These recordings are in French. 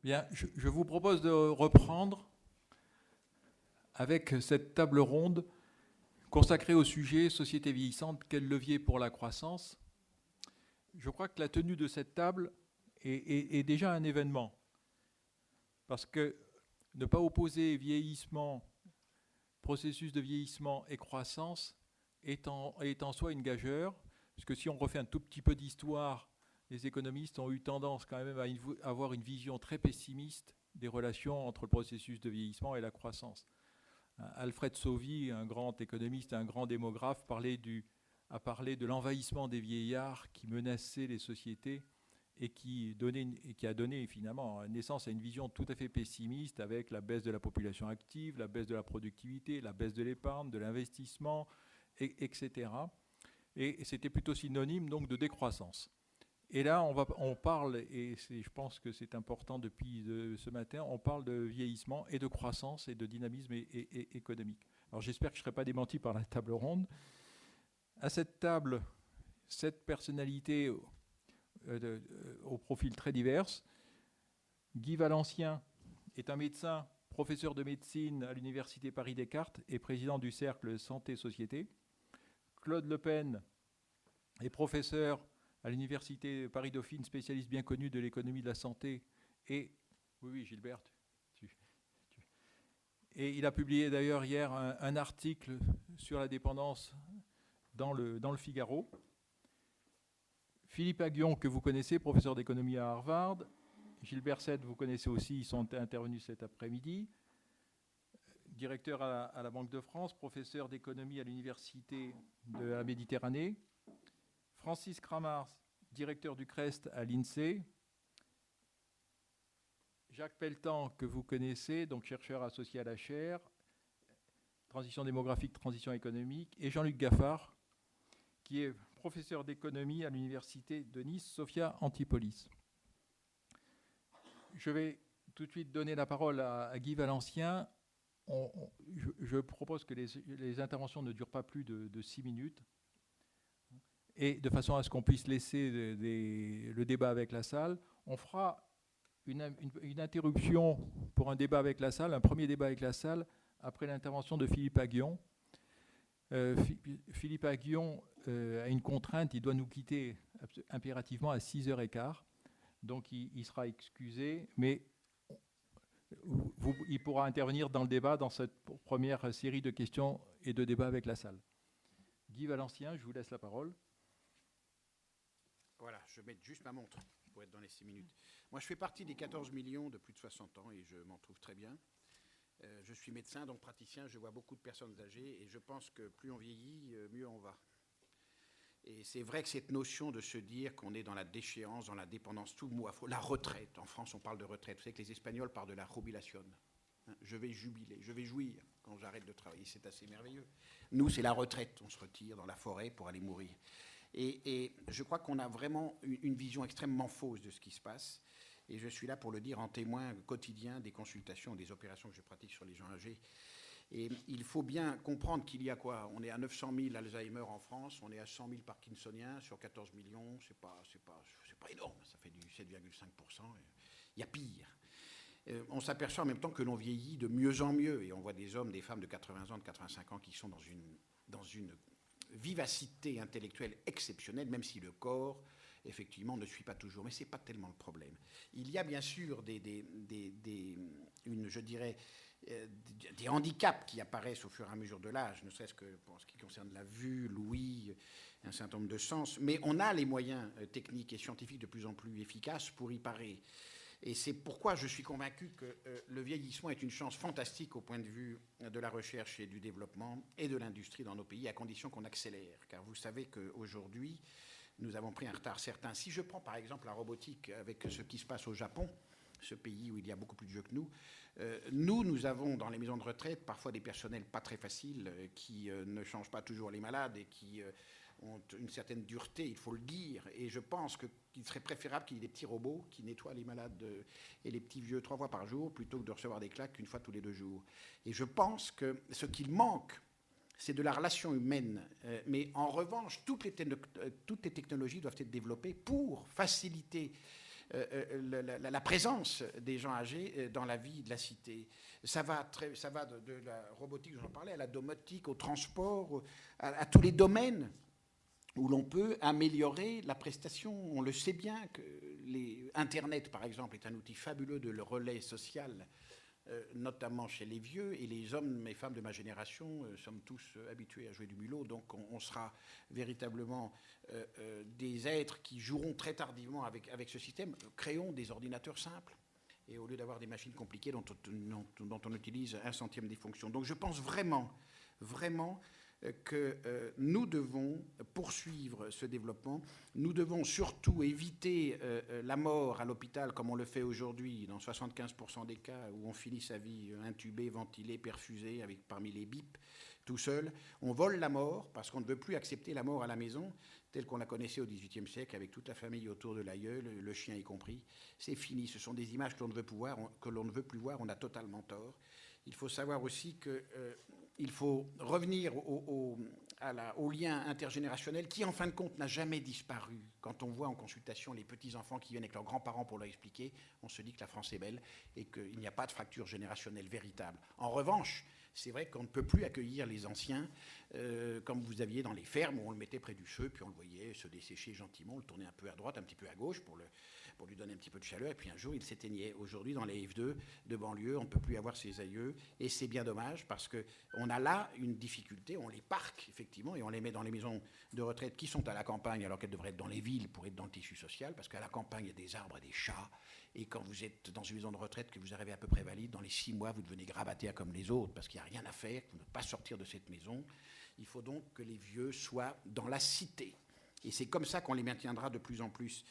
Bien, je vous propose de reprendre avec cette table ronde consacrée au sujet société vieillissante, quel levier pour la croissance. Je crois que la tenue de cette table est déjà un événement, parce que ne pas opposer vieillissement, processus de vieillissement et croissance est en soi une gageure, parce que si on refait un tout petit peu d'histoire, les économistes ont eu tendance quand même à avoir une vision très pessimiste des relations entre le processus de vieillissement et la croissance. Alfred Sauvy, un grand économiste, un grand démographe, a parlé de l'envahissement des vieillards qui menaçait les sociétés et qui a donné finalement naissance à une vision tout à fait pessimiste avec la baisse de la population active, la baisse de la productivité, la baisse de l'épargne, de l'investissement, etc. Et c'était plutôt synonyme donc de décroissance. Et là, on parle, et je pense que c'est important depuis ce matin, on parle de vieillissement et de croissance et de dynamisme économique. Alors j'espère que je ne serai pas démenti par la table ronde. À cette table, 7 personnalités au profil très divers. Guy Valencien est un médecin, professeur de médecine à l'Université Paris-Descartes et président du cercle Santé-Société. Claude Le Pen est professeur à l'Université Paris-Dauphine, spécialiste bien connu de l'économie de la santé. Et, oui, Gilbert, et il a publié d'ailleurs hier un article sur la dépendance dans le Figaro. Philippe Aghion, que vous connaissez, professeur d'économie à Harvard. Gilbert Sette, vous connaissez aussi, ils sont intervenus cet après-midi. Directeur à la Banque de France, professeur d'économie à l'Université de la Méditerranée. Francis Kramars, directeur du CREST à l'INSEE. Jacques Pelletan, que vous connaissez, donc chercheur associé à la chaire, transition démographique, transition économique. Et Jean-Luc Gaffard, qui est professeur d'économie à l'Université de Nice, Sophia Antipolis. Je vais tout de suite donner la parole à Guy Valencien. Je propose que les interventions ne durent pas plus de 6 minutes, et de façon à ce qu'on puisse laisser le débat avec la salle. On fera une interruption pour un débat avec la salle, un premier débat avec la salle, après l'intervention de Philippe Aghion. Philippe Aghion a une contrainte, il doit nous quitter impérativement à 6h15, donc il sera excusé, mais il pourra intervenir dans le débat, dans cette première série de questions et de débats avec la salle. Guy Valencien, je vous laisse la parole. Voilà, je vais mettre juste ma montre pour être dans les 6 minutes. Moi, je fais partie des 14 millions de plus de 60 ans et je m'en trouve très bien. Je suis médecin, donc praticien, je vois beaucoup de personnes âgées et je pense que plus on vieillit, mieux on va. Et c'est vrai que cette notion de se dire qu'on est dans la déchéance, dans la dépendance, tout le mot, la retraite, en France on parle de retraite, vous savez que les Espagnols parlent de la jubilación. Je vais jubiler, je vais jouir quand j'arrête de travailler, c'est assez merveilleux. Nous, c'est la retraite, on se retire dans la forêt pour aller mourir. Et je crois qu'on a vraiment une vision extrêmement fausse de ce qui se passe. Et je suis là pour le dire en témoin quotidien des consultations, des opérations que je pratique sur les gens âgés. Et il faut bien comprendre qu'il y a quoi ? On est à 900 000 Alzheimer en France, on est à 100 000 Parkinsoniens sur 14 millions, c'est pas énorme, ça fait du 7,5%. Il y a pire. On s'aperçoit en même temps que l'on vieillit de mieux en mieux. Et on voit des hommes, des femmes de 80 ans, de 85 ans qui sont dans une vivacité intellectuelle exceptionnelle, même si le corps, effectivement, ne suit pas toujours. Mais ce n'est pas tellement le problème. Il y a bien sûr des handicaps qui apparaissent au fur et à mesure de l'âge, ne serait-ce que pour ce qui concerne la vue, l'ouïe, un certain nombre de sens. Mais on a les moyens techniques et scientifiques de plus en plus efficaces pour y parer. Et c'est pourquoi je suis convaincu que le vieillissement est une chance fantastique au point de vue de la recherche et du développement et de l'industrie dans nos pays, à condition qu'on accélère. Car vous savez qu'aujourd'hui, nous avons pris un retard certain. Si je prends par exemple la robotique avec ce qui se passe au Japon, ce pays où il y a beaucoup plus de jeux que nous avons dans les maisons de retraite parfois des personnels pas très faciles qui ne changent pas toujours les malades et qui ont une certaine dureté, il faut le dire, et je pense qu'il serait préférable qu'il y ait des petits robots qui nettoient les malades et les petits vieux 3 fois par jour plutôt que de recevoir des claques 1 fois tous les 2 jours. Et je pense que ce qu'il manque, c'est de la relation humaine. Mais en revanche, toutes les technologies doivent être développées pour faciliter la présence des gens âgés dans la vie de la cité. Ça va de la robotique, j'en parlais, à la domotique, au transport, à tous les domaines où l'on peut améliorer la prestation. On le sait bien que Internet, par exemple, est un outil fabuleux de le relais social, notamment chez les vieux, et les hommes et femmes de ma génération sommes tous habitués à jouer du mulot, donc on sera véritablement des êtres qui joueront très tardivement avec ce système. Créons des ordinateurs simples, et au lieu d'avoir des machines compliquées dont on utilise 1/100 des fonctions. Donc je pense vraiment que nous devons poursuivre ce développement. Nous devons surtout éviter la mort à l'hôpital, comme on le fait aujourd'hui, dans 75% des cas où on finit sa vie intubé, ventilé, perfusé, avec parmi les bips, tout seul. On vole la mort parce qu'on ne veut plus accepter la mort à la maison, telle qu'on la connaissait au XVIIIe siècle, avec toute la famille autour de l'aïeul, le chien y compris. C'est fini. Ce sont des images que l'on ne veut plus voir. On a totalement tort. Il faut savoir aussi qu'il faut revenir au lien intergénérationnel qui, en fin de compte, n'a jamais disparu. Quand on voit en consultation les petits-enfants qui viennent avec leurs grands-parents pour leur expliquer, on se dit que la France est belle et qu'il n'y a pas de fracture générationnelle véritable. En revanche, c'est vrai qu'on ne peut plus accueillir les anciens comme vous aviez dans les fermes où on le mettait près du feu, puis on le voyait se dessécher gentiment, on le tournait un peu à droite, un petit peu à gauche pour lui donner un petit peu de chaleur, et puis un jour il s'éteignait. Aujourd'hui, dans les F2 de banlieue, on ne peut plus avoir ses aïeux, et c'est bien dommage parce qu'on a là une difficulté, on les parque effectivement, et on les met dans les maisons de retraite qui sont à la campagne alors qu'elles devraient être dans les villes pour être dans le tissu social, parce qu'à la campagne il y a des arbres et des chats, et quand vous êtes dans une maison de retraite, que vous arrivez à peu près valide, dans les 6 mois vous devenez grabataire comme les autres, parce qu'il n'y a rien à faire, vous ne pouvez pas sortir de cette maison. Il faut donc que les vieux soient dans la cité. Et c'est comme ça qu'on les maintiendra de plus en plus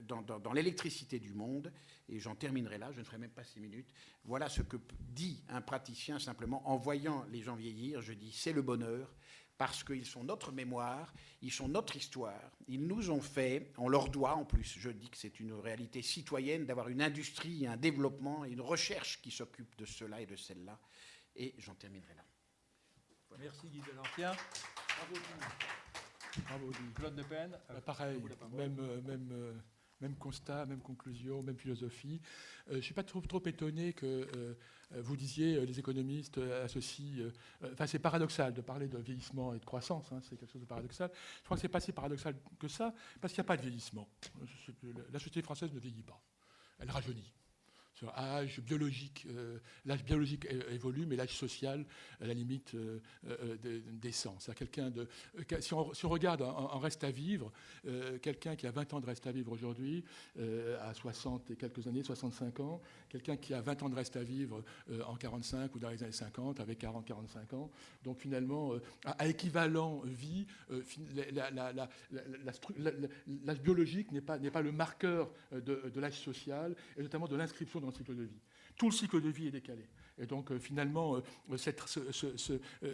dans l'électricité du monde. Et j'en terminerai là, je ne ferai même pas 6 minutes. Voilà ce que dit un praticien simplement en voyant les gens vieillir. Je dis, c'est le bonheur, parce qu'ils sont notre mémoire, ils sont notre histoire. Ils nous ont fait, on leur doit en plus, je dis que c'est une réalité citoyenne, d'avoir une industrie, un développement et une recherche qui s'occupe de cela et de celle-là. Et j'en terminerai là. Voilà. Merci Guy Delancien. Bravo Guy. Claude Depen. Pareil, même constat, même conclusion, même philosophie. Je ne suis pas trop étonné que vous disiez, les économistes associent... Enfin, c'est paradoxal de parler de vieillissement et de croissance, hein, c'est quelque chose de paradoxal. Je crois que ce n'est pas si paradoxal que ça, parce qu'il n'y a pas de vieillissement. La société française ne vieillit pas, elle rajeunit. Sur l'âge biologique évolue, mais l'âge social, à la limite, descend. C'est-à-dire si on regarde en reste à vivre, quelqu'un qui a 20 ans de reste à vivre aujourd'hui, à 60 et quelques années, 65 ans, quelqu'un qui a 20 ans de reste à vivre en 45 ou dans les années 50, avec 40-45 ans. Donc finalement, à équivalent vie, l'âge biologique n'est pas le marqueur de l'âge social, et notamment de l'inscription dans le cycle de vie. Tout le cycle de vie est décalé. Et donc finalement,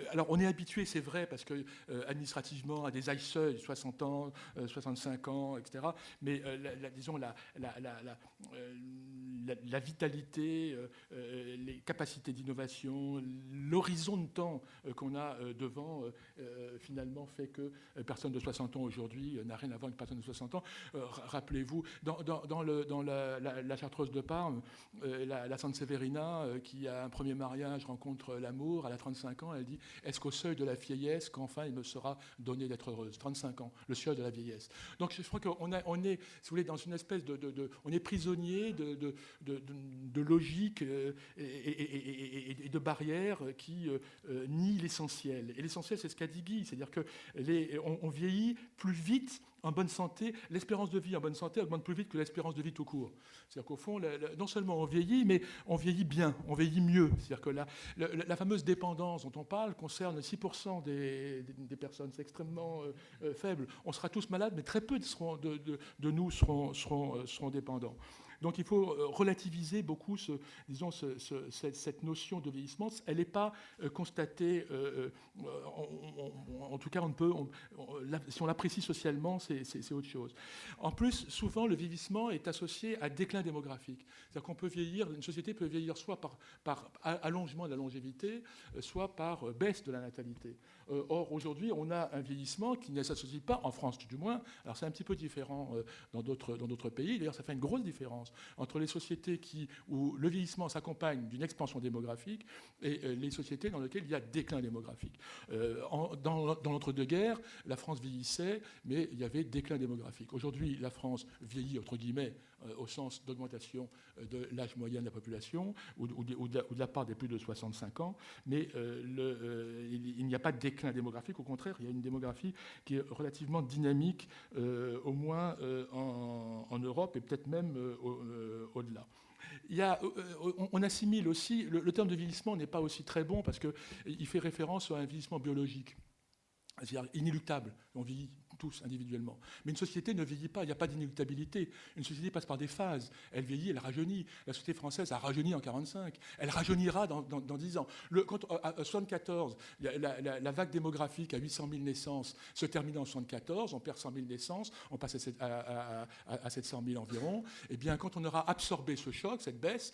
alors on est habitué, c'est vrai, parce que administrativement, à des âges seuils, 60 ans, 65 ans, etc. Mais disons la vitalité, les capacités d'innovation, l'horizon de temps qu'on a devant, finalement fait que personne de 60 ans aujourd'hui n'a rien à voir avec une personne de 60 ans. Rappelez-vous, dans la Chartreuse de Parme, la Sainte Sévérina, qui a un premier mariage, rencontre l'amour, elle a 35 ans, elle dit « Est-ce qu'au seuil de la vieillesse, qu'enfin il me sera donné d'être heureuse ?» 35 ans, le seuil de la vieillesse. Donc je crois qu'on est, si vous voulez, dans une espèce on est prisonnier de logique et de barrières qui nient l'essentiel. Et l'essentiel, c'est ce qu'a dit Guy, c'est-à-dire qu'on vieillit plus vite en bonne santé, l'espérance de vie en bonne santé augmente plus vite que l'espérance de vie tout court. C'est-à-dire qu'au fond, non seulement on vieillit, mais on vieillit bien, on vieillit mieux. C'est-à-dire que la fameuse dépendance dont on parle concerne 6% des personnes. C'est extrêmement faible. On sera tous malades, mais très peu de nous seront dépendants. Donc il faut relativiser beaucoup cette notion de vieillissement. Elle n'est pas constatée, en tout cas si on l'apprécie socialement, c'est autre chose. En plus, souvent le vieillissement est associé à déclin démographique. C'est-à-dire qu'on peut vieillir, une société peut vieillir soit par allongement de la longévité, soit par baisse de la natalité. Or, aujourd'hui, on a un vieillissement qui ne s'associe pas, en France du moins, alors c'est un petit peu différent dans d'autres pays, d'ailleurs ça fait une grosse différence entre les sociétés où le vieillissement s'accompagne d'une expansion démographique et les sociétés dans lesquelles il y a déclin démographique. Dans l'entre-deux-guerres, la France vieillissait, mais il y avait déclin démographique. Aujourd'hui, la France vieillit, entre guillemets, au sens d'augmentation de l'âge moyen de la population ou de la part des plus de 65 ans, mais il n'y a pas de déclin démographique, au contraire, il y a une démographie qui est relativement dynamique, au moins en Europe et peut-être même au-delà. On assimile aussi, le terme de vieillissement n'est pas aussi très bon parce qu'il fait référence à un vieillissement biologique, c'est-à-dire inéluctable, on vieillit tous individuellement. Mais une société ne vieillit pas, il n'y a pas d'inéluctabilité. Une société passe par des phases. Elle vieillit, elle rajeunit. La société française a rajeuni en 1945. Elle rajeunira dans 10 ans. À 1974, la vague démographique à 800 000 naissances se termine en 1974. On perd 100 000 naissances, on passe à 700 000 environ. Et bien, quand on aura absorbé ce choc, cette baisse,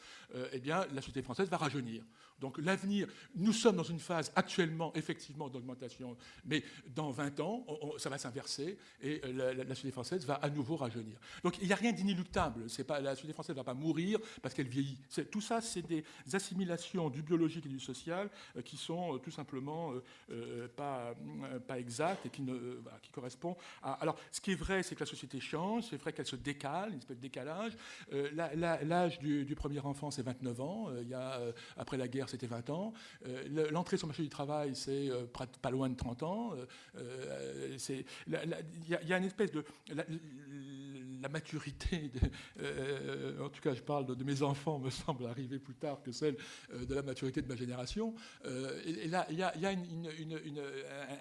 eh bien, la société française va rajeunir. Donc l'avenir, nous sommes dans une phase actuellement, effectivement, d'augmentation, mais dans 20 ans, ça va s'inverser et la société française va à nouveau rajeunir. Donc il n'y a rien d'inéluctable. La société française ne va pas mourir parce qu'elle vieillit. Tout ça, c'est des assimilations du biologique et du social qui sont tout simplement pas exactes et qui correspondent à... Alors, ce qui est vrai, c'est que la société change, c'est vrai qu'elle se décale, une espèce de décalage. L'âge du premier enfant, c'est 29 ans. Après la guerre, c'était 20 ans. L'entrée sur le marché du travail, c'est pas loin de 30 ans. Il y a une espèce de... La maturité, en tout cas je parle de mes enfants, me semble arriver plus tard que celle de la maturité de ma génération. Et là, il y a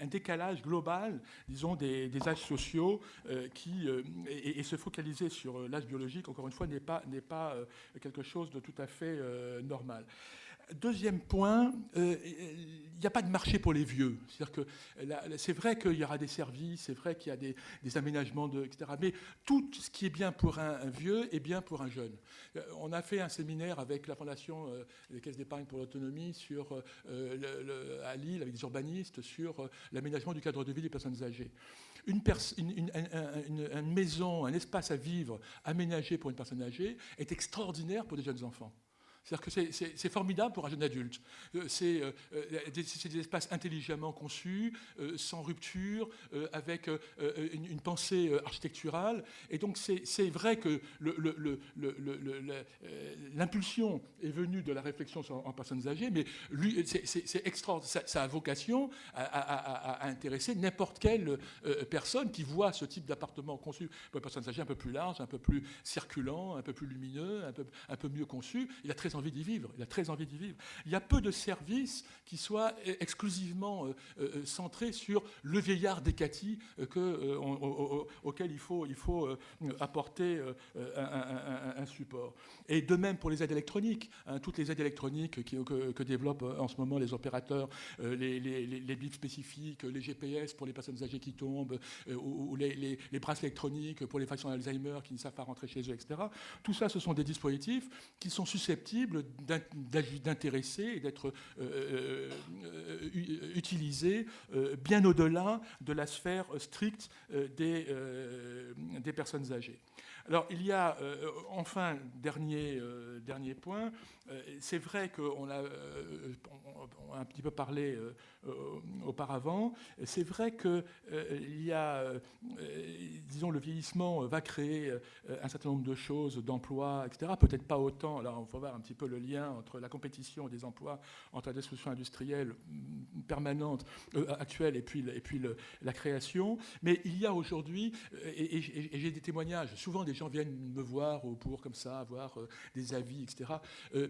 un décalage global, disons, des âges sociaux et se focaliser sur l'âge biologique, encore une fois, n'est pas quelque chose de tout à fait normal. Deuxième point, il n'y a pas de marché pour les vieux. C'est-à-dire que c'est vrai qu'il y aura des services, c'est vrai qu'il y a des aménagements, etc. Mais tout ce qui est bien pour un vieux est bien pour un jeune. On a fait un séminaire avec la Fondation des Caisses d'épargne pour l'autonomie à Lille, avec des urbanistes, sur l'aménagement du cadre de vie des personnes âgées. Une maison, un espace à vivre aménagé pour une personne âgée est extraordinaire pour des jeunes enfants. C'est-à-dire que c'est formidable pour un jeune adulte. C'est des espaces intelligemment conçus, sans rupture, avec une pensée architecturale. Et donc c'est vrai que l'impulsion est venue de la réflexion en personnes âgées, mais c'est extraordinaire. Ça a vocation à intéresser n'importe quelle personne qui voit ce type d'appartement conçu pour les personnes âgées un peu plus large, un peu plus circulant, un peu plus lumineux, un peu mieux conçu. Il a très envie d'y vivre. Il y a peu de services qui soient exclusivement centrés sur le vieillard décati auquel il faut apporter un support. Et de même pour les aides électroniques. Toutes les aides électroniques que développent en ce moment les opérateurs, les bips spécifiques, les GPS pour les personnes âgées qui tombent, ou les bracelets électroniques pour les patients d'Alzheimer qui ne savent pas rentrer chez eux, etc. Tout ça, ce sont des dispositifs qui sont susceptibles d'intéresser et d'être utilisés bien au-delà de la sphère stricte des personnes âgées. Alors, il y a enfin, dernier point, c'est vrai qu'on a un petit peu parlé auparavant, c'est vrai que disons, le vieillissement va créer un certain nombre de choses, d'emplois, etc. Peut-être pas autant, là on faut voir un petit peu le lien entre la compétition des emplois, entre la destruction industrielle permanente, actuelle, et puis la création, mais il y a aujourd'hui, et j'ai des témoignages, souvent des gens viennent me voir pour, comme ça, avoir des avis, etc.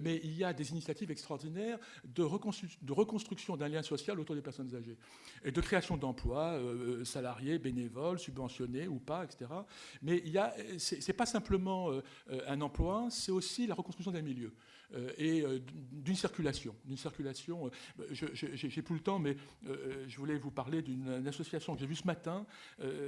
Mais il y a des initiatives extraordinaires de reconstruction d'un lien social autour des personnes âgées, et de création d'emplois, salariés, bénévoles, subventionnés ou pas, etc. Mais c'est pas simplement un emploi, c'est aussi la reconstruction d'un milieu. Et d'une circulation. J'ai plus le temps, mais je voulais vous parler d'une association que j'ai vue ce matin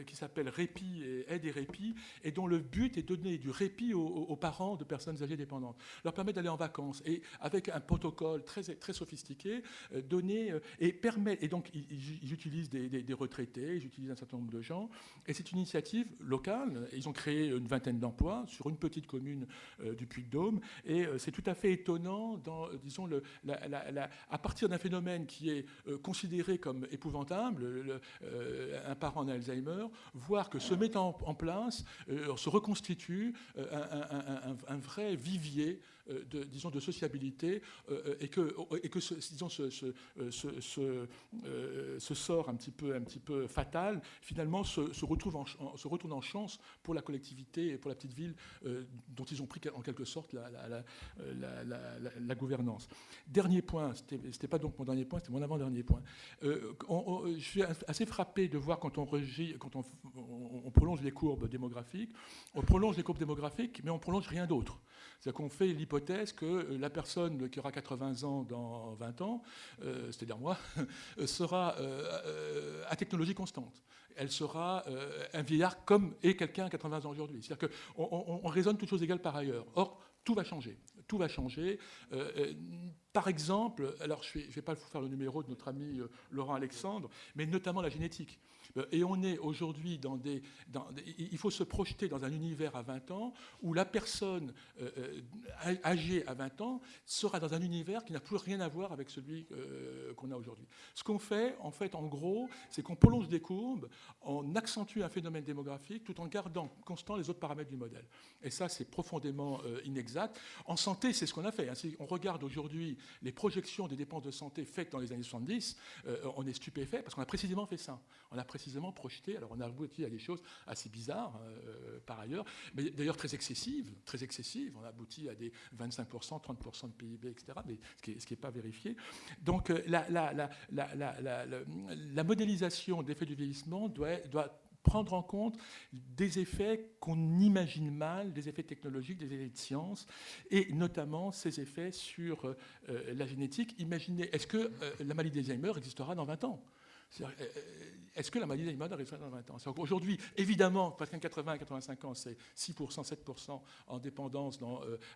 qui s'appelle Répit et Aide et Répit, et dont le but est de donner du répit aux parents de personnes âgées dépendantes, leur permettre d'aller en vacances, et avec un protocole très, très sophistiqué, et donc ils utilisent des retraités, ils utilisent un certain nombre de gens, et c'est une initiative locale. Ils ont créé une vingtaine d'emplois sur une petite commune du Puy-de-Dôme, et c'est tout à fait étonnant, disons, à partir d'un phénomène qui est considéré comme épouvantable, un parent en Alzheimer, voir que se met en place, se reconstitue un vrai vivier de sociabilité, et que ce sort un petit peu fatal, finalement, se retourne en chance pour la collectivité et pour la petite ville dont ils ont pris en quelque sorte la gouvernance. Dernier point, c'était pas donc mon dernier point, c'était mon avant-dernier point. Je suis assez frappé de voir quand on prolonge les courbes démographiques, mais on prolonge rien d'autre. C'est-à-dire qu'on fait l'hypothèse que la personne qui aura 80 ans dans 20 ans, c'est-à-dire moi, sera à technologie constante. Elle sera un vieillard comme est quelqu'un à 80 ans aujourd'hui. C'est-à-dire qu'on raisonne toutes choses égales par ailleurs. Or, tout va changer. Tout va changer. Par exemple, alors je ne vais pas vous faire le numéro de notre ami Laurent Alexandre, mais notamment la génétique. Et on est aujourd'hui il faut se projeter dans un univers à 20 ans où la personne âgée à 20 ans sera dans un univers qui n'a plus rien à voir avec celui qu'on a aujourd'hui. Ce qu'on fait, en gros, c'est qu'on prolonge des courbes, on accentue un phénomène démographique tout en gardant constant les autres paramètres du modèle. Et ça, c'est profondément inexact. En santé, c'est ce qu'on a fait. Si on regarde aujourd'hui les projections des dépenses de santé faites dans les années 70, on est stupéfait parce qu'on a précisément fait ça. On a précisément projeté, alors on a abouti à des choses assez bizarres par ailleurs, mais d'ailleurs très excessives. On a abouti à des 25%, 30% de PIB, etc., mais ce qui n'est pas vérifié. Donc la modélisation d'effets du vieillissement doit prendre en compte des effets qu'on imagine mal, des effets technologiques, des effets de science, et notamment ces effets sur la génétique. Imaginez, est-ce que la maladie d'Alzheimer existera dans 20 ans ? Est-ce que la maladie d'Alzheimer restera dans 20 ans ? Aujourd'hui, évidemment, parce qu'en 80 à 85 ans, c'est 6%, 7% en dépendance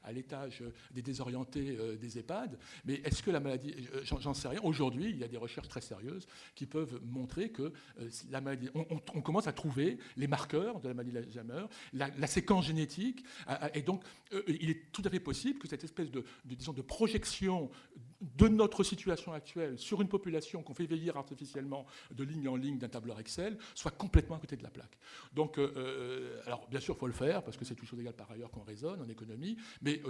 à l'étage des désorientés des EHPAD. Mais est-ce que la maladie... J'en sais rien. Aujourd'hui, il y a des recherches très sérieuses qui peuvent montrer que la maladie... On commence à trouver les marqueurs de la maladie d'Alzheimer, la séquence génétique. Et donc, il est tout à fait possible que cette espèce de projection de notre situation actuelle sur une population qu'on fait vieillir artificiellement de ligne en ligne d'un tableur Excel soit complètement à côté de la plaque. Donc, alors bien sûr, il faut le faire parce que c'est tout chose égale par ailleurs qu'on raisonne en économie, mais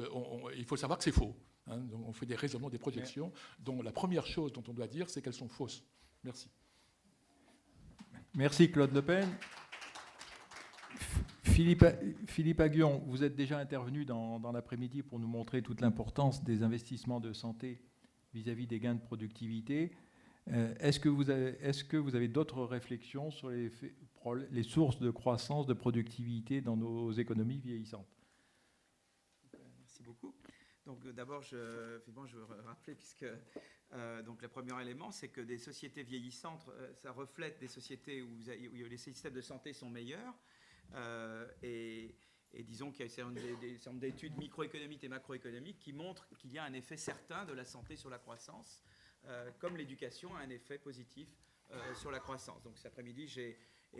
il faut savoir que c'est faux. Donc, on fait des raisonnements, des projections, dont la première chose dont on doit dire, c'est qu'elles sont fausses. Merci. Merci Claude Le Pen. Philippe Aghion, vous êtes déjà intervenu dans l'après-midi pour nous montrer toute l'importance des investissements de santé vis-à-vis des gains de productivité. Est-ce que vous avez d'autres réflexions sur les sources de croissance, de productivité dans nos économies vieillissantes ? Merci beaucoup. Donc d'abord, je veux rappeler, puisque donc le premier élément, c'est que des sociétés vieillissantes, ça reflète des sociétés où les systèmes de santé sont meilleurs. Et disons qu'il y a des certain d'études microéconomiques et macroéconomiques qui montrent qu'il y a un effet certain de la santé sur la croissance, comme l'éducation a un effet positif sur la croissance. Donc cet après-midi,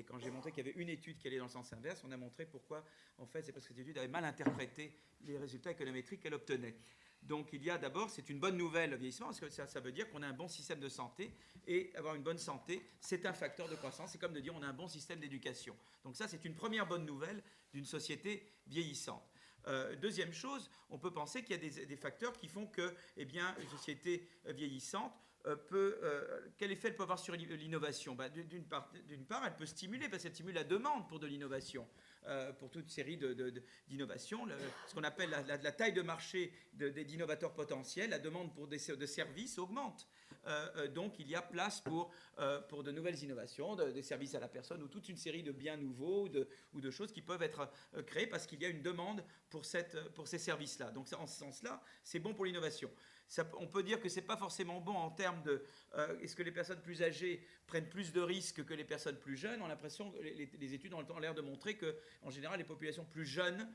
quand j'ai montré qu'il y avait une étude qui allait dans le sens inverse, on a montré pourquoi, en fait, c'est parce que cette étude avait mal interprété les résultats économétriques qu'elle obtenait. Donc il y a d'abord, c'est une bonne nouvelle le vieillissement, parce que ça veut dire qu'on a un bon système de santé, et avoir une bonne santé, c'est un facteur de croissance. C'est comme de dire on a un bon système d'éducation. Donc ça, c'est une première bonne nouvelle d'une société vieillissante. Deuxième chose, on peut penser qu'il y a des facteurs qui font que, une société vieillissante quel effet elle peut avoir sur l'innovation ? D'une part, elle peut stimuler, parce qu'elle stimule la demande pour de l'innovation. pour toute série d'innovations. Ce qu'on appelle la taille de marché d'innovateurs potentiels, la demande pour de services augmente. Donc il y a place pour de nouvelles innovations, des services à la personne ou toute une série de biens nouveaux ou de choses qui peuvent être créées parce qu'il y a une demande pour ces services-là. Donc en ce sens-là, c'est bon pour l'innovation. On peut dire que ce n'est pas forcément bon en termes de est-ce que les personnes plus âgées prennent plus de risques que les personnes plus jeunes. On a l'impression que les études ont l'air de montrer qu'en général, les populations plus jeunes,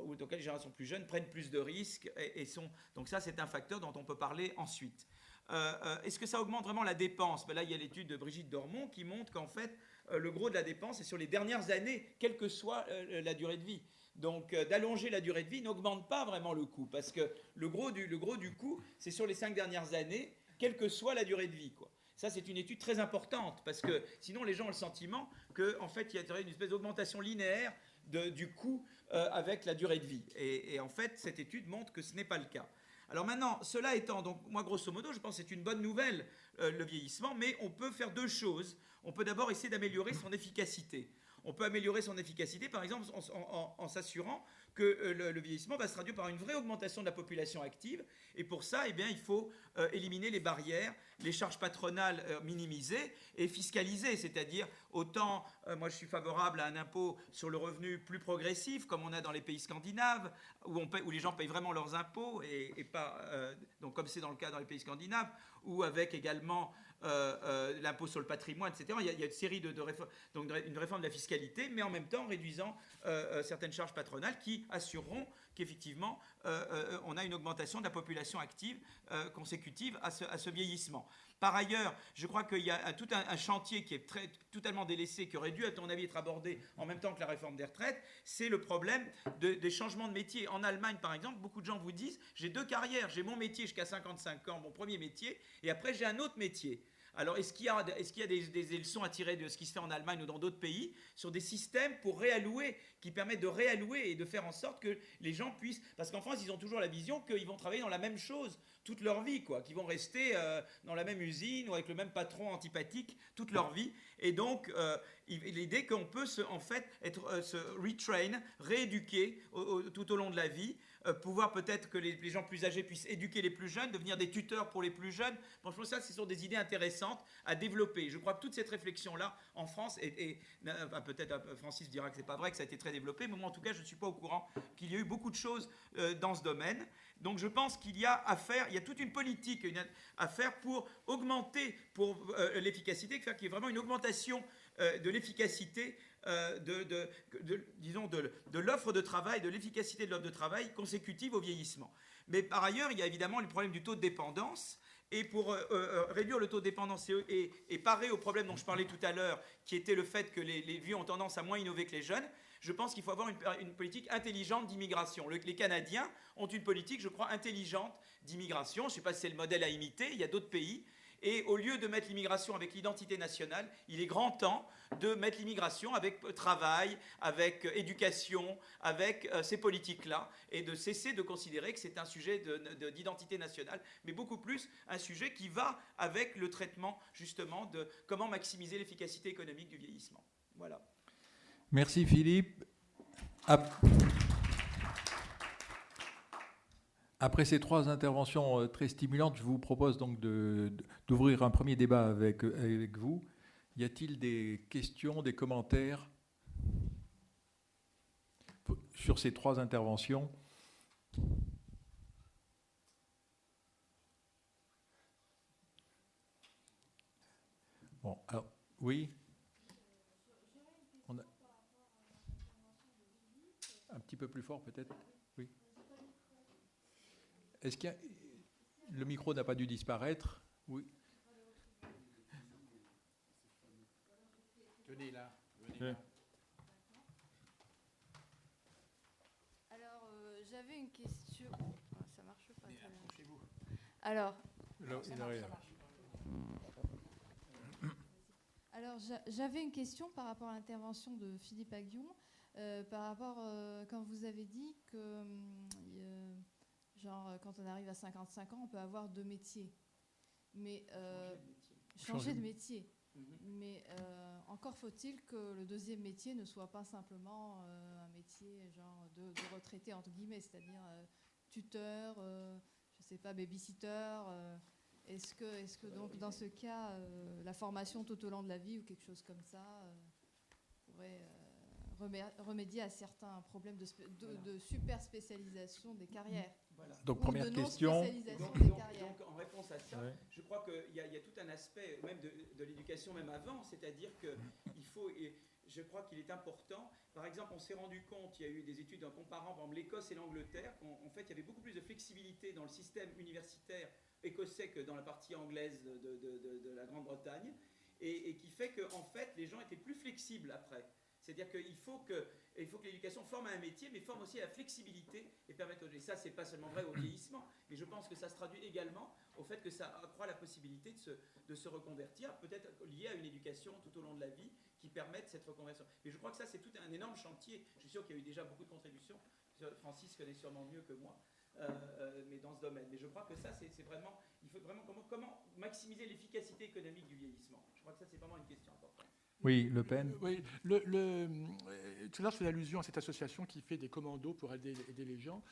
ou dans les générations plus jeunes, prennent plus de risques. Donc ça, c'est un facteur dont on peut parler ensuite. Est-ce que ça augmente vraiment la dépense? Là, il y a l'étude de Brigitte Dormont qui montre qu'en fait, le gros de la dépense est sur les dernières années, quelle que soit la durée de vie. Donc, d'allonger la durée de vie n'augmente pas vraiment le coût, parce que le gros du coût, c'est sur les 5 dernières années, quelle que soit la durée de vie, quoi. Ça, c'est une étude très importante, parce que sinon, les gens ont le sentiment qu'en fait, il y a une espèce d'augmentation linéaire du coût avec la durée de vie. Et en fait, cette étude montre que ce n'est pas le cas. Alors maintenant, cela étant, donc moi, grosso modo, je pense que c'est une bonne nouvelle, le vieillissement, mais on peut faire deux choses. On peut d'abord essayer d'améliorer son efficacité. On peut améliorer son efficacité, par exemple, en s'assurant que le vieillissement va se traduire par une vraie augmentation de la population active. Et pour ça, eh bien, il faut éliminer les barrières, les charges patronales minimisées et fiscalisées. C'est-à-dire, autant, moi je suis favorable à un impôt sur le revenu plus progressif, comme on a dans les pays scandinaves, où les gens payent vraiment leurs impôts, et pas, donc comme c'est dans le cas dans les pays scandinaves, ou avec également l'impôt sur le patrimoine, etc. Il y a une série de réformes, donc une réforme de la fiscalité, mais en même temps réduisant certaines charges patronales qui assureront qu'effectivement on a une augmentation de la population active consécutive à ce vieillissement. Par ailleurs, je crois qu'il y a tout un chantier qui est totalement délaissé, qui aurait dû, à ton avis, être abordé en même temps que la réforme des retraites, c'est le problème des changements de métier. En Allemagne, par exemple, beaucoup de gens vous disent « j'ai deux carrières, j'ai mon métier jusqu'à 55 ans, mon premier métier, et après j'ai un autre métier ». Alors, est-ce qu'il y a des leçons à tirer de ce qui se fait en Allemagne ou dans d'autres pays sur des systèmes pour réallouer, qui permettent de réallouer et de faire en sorte que les gens puissent... Parce qu'en France, ils ont toujours la vision qu'ils vont travailler dans la même chose toute leur vie, quoi, qu'ils vont rester dans la même usine ou avec le même patron antipathique toute leur vie. Et donc, l'idée qu'on peut se retrain, rééduquer tout au long de la vie, pouvoir peut-être que les gens plus âgés puissent éduquer les plus jeunes, devenir des tuteurs pour les plus jeunes. Bon, je pense que ça, ce sont des idées intéressantes à développer. Je crois que toute cette réflexion-là, en France, peut-être Francis dira que ce n'est pas vrai, que ça a été très développé, mais moi, en tout cas, je ne suis pas au courant qu'il y a eu beaucoup de choses dans ce domaine. Donc, je pense qu'il y a à faire, il y a toute une politique à faire pour augmenter l'efficacité, faire qu'il y ait vraiment une augmentation de l'efficacité de l'offre de travail, de l'efficacité de l'offre de travail consécutive au vieillissement. Mais par ailleurs, il y a évidemment le problème du taux de dépendance. Et pour réduire le taux de dépendance et parer au problème dont je parlais tout à l'heure, qui était le fait que les vieux ont tendance à moins innover que les jeunes, je pense qu'il faut avoir une politique intelligente d'immigration. Les Canadiens ont une politique, je crois, intelligente d'immigration. Je ne sais pas si c'est le modèle à imiter, il y a d'autres pays. Et au lieu de mettre l'immigration avec l'identité nationale, il est grand temps de mettre l'immigration avec travail, avec éducation, avec ces politiques-là, et de cesser de considérer que c'est un sujet d'identité nationale, mais beaucoup plus un sujet qui va avec le traitement, justement, de comment maximiser l'efficacité économique du vieillissement. Voilà. Merci Philippe. Après ces trois interventions très stimulantes, je vous propose donc d'ouvrir un premier débat avec vous. Y a-t-il des questions, des commentaires sur ces trois interventions? Bon, alors, oui. Un petit peu plus fort peut-être? Oui. Est-ce qu'il y a... Le micro n'a pas dû disparaître? Oui. Venez là. Alors, j'avais une question. Oh, ça marche pas. Approchez-vous. Alors. Alors, j'avais une question par rapport à l'intervention de Philippe Aghion, par rapport quand vous avez dit que, quand on arrive à 55 ans, on peut avoir deux métiers. Mais changer de métier. Mais encore faut-il que le deuxième métier ne soit pas simplement un métier genre de retraité, entre guillemets, c'est-à-dire tuteur, je ne sais pas, babysitter. Est-ce que donc dans ce cas, la formation tout au long de la vie ou quelque chose comme ça pourrait remédier à certains problèmes de super spécialisation des carrières? Voilà. Donc Ou première de question. non-spécialisation des carrières. Donc, en réponse à ça, Ouais. je crois qu'il y a tout un aspect, même de l'éducation, même avant, c'est-à-dire qu'il faut, et je crois qu'il est important, par exemple, on s'est rendu compte, il y a eu des études en comparant par exemple, l'Écosse et l'Angleterre, qu'en fait, il y avait beaucoup plus de flexibilité dans le système universitaire écossais que dans la partie anglaise de la Grande-Bretagne, et qui fait que en fait, les gens étaient plus flexibles après. C'est-à-dire qu'il faut que l'éducation forme à un métier, mais forme aussi à la flexibilité et permette aux gens. Et ça, c'est pas seulement vrai au vieillissement, mais je pense que ça se traduit également au fait que ça accroît la possibilité de se reconvertir, peut-être lié à une éducation tout au long de la vie qui permette cette reconversion. Mais je crois que ça, c'est tout un énorme chantier. Je suis sûr qu'il y a eu déjà beaucoup de contributions. Francis connaît sûrement mieux que moi, mais dans ce domaine. Mais je crois que ça, c'est vraiment, il faut vraiment comment maximiser l'efficacité économique du vieillissement. Je crois que ça, c'est vraiment une question importante. Oui, Le Pen. Oui, tout à l'heure, je fais allusion à cette association qui fait des commandos pour aider les gens.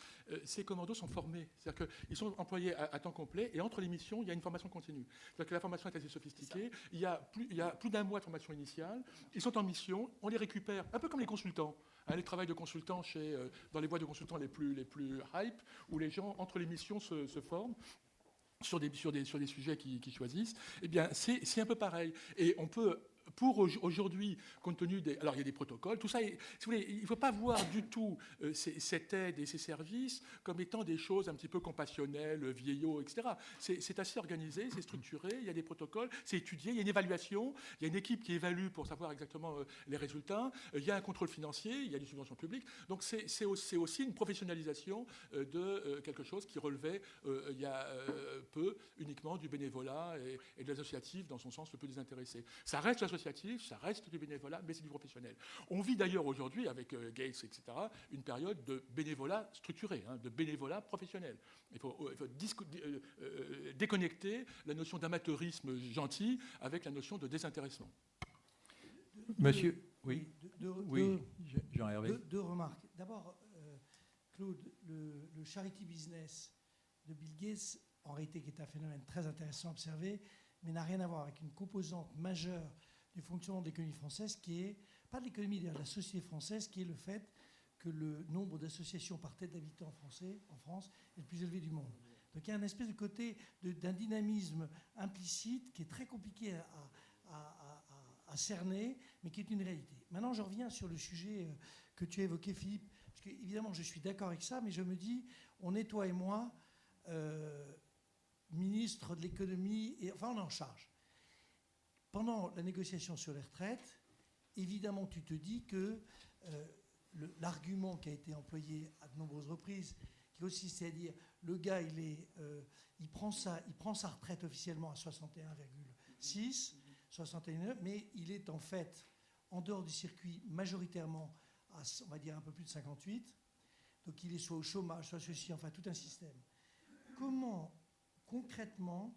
Ces commandos sont formés, c'est-à-dire qu'ils sont employés à temps complet et entre les missions, il y a une formation continue. C'est-à-dire que la formation est assez sophistiquée. Il y a plus d'un mois de formation initiale. Ils sont en mission, on les récupère, un peu comme les consultants. Les travails de consultants dans les boîtes de consultants les plus hype, où les gens, entre les missions, se forment sur des sujets qu'ils choisissent. Eh bien, c'est un peu pareil. Et on peut... Pour aujourd'hui, compte tenu des... Alors, il y a des protocoles, tout ça. Si vous voulez, il ne faut pas voir du tout cette aide et ces services comme étant des choses un petit peu compassionnelles, vieillots, etc. C'est assez organisé, c'est structuré, il y a des protocoles, c'est étudié, il y a une évaluation, il y a une équipe qui évalue pour savoir exactement les résultats, il y a un contrôle financier, il y a des subventions publiques. Donc, c'est aussi une professionnalisation de quelque chose qui relevait il y a peu uniquement du bénévolat et de l'associatif dans son sens le plus désintéressé. Ça reste associatif, ça reste du bénévolat, mais c'est du professionnel. On vit d'ailleurs aujourd'hui, avec Gates, etc., une période de bénévolat structuré, de bénévolat professionnel. Il faut déconnecter la notion d'amateurisme gentil avec la notion de désintéressement. Monsieur, oui, Jean-Hervé. Deux remarques. D'abord, Claude, le charity business de Bill Gates, en réalité, qui est un phénomène très intéressant à observer, mais n'a rien à voir avec une composante majeure du fonctionnement de l'économie française, qui est, pas de l'économie, de la société française, qui est le fait que le nombre d'associations par tête d'habitants français en France est le plus élevé du monde. Donc il y a un espèce de côté d'un dynamisme implicite qui est très compliqué à cerner, mais qui est une réalité. Maintenant, je reviens sur le sujet que tu as évoqué, Philippe, parce que évidemment, je suis d'accord avec ça, mais je me dis, on est, toi et moi, ministre de l'économie, et enfin, on est en charge. Pendant la négociation sur les retraites, évidemment, tu te dis que l'argument qui a été employé à de nombreuses reprises, qui consiste à dire le gars, il prend sa retraite officiellement à 61,6, 61, mais il est en fait en dehors du circuit majoritairement à, on va dire, un peu plus de 58. Donc il est soit au chômage, soit ceci, enfin tout un système. Comment, concrètement,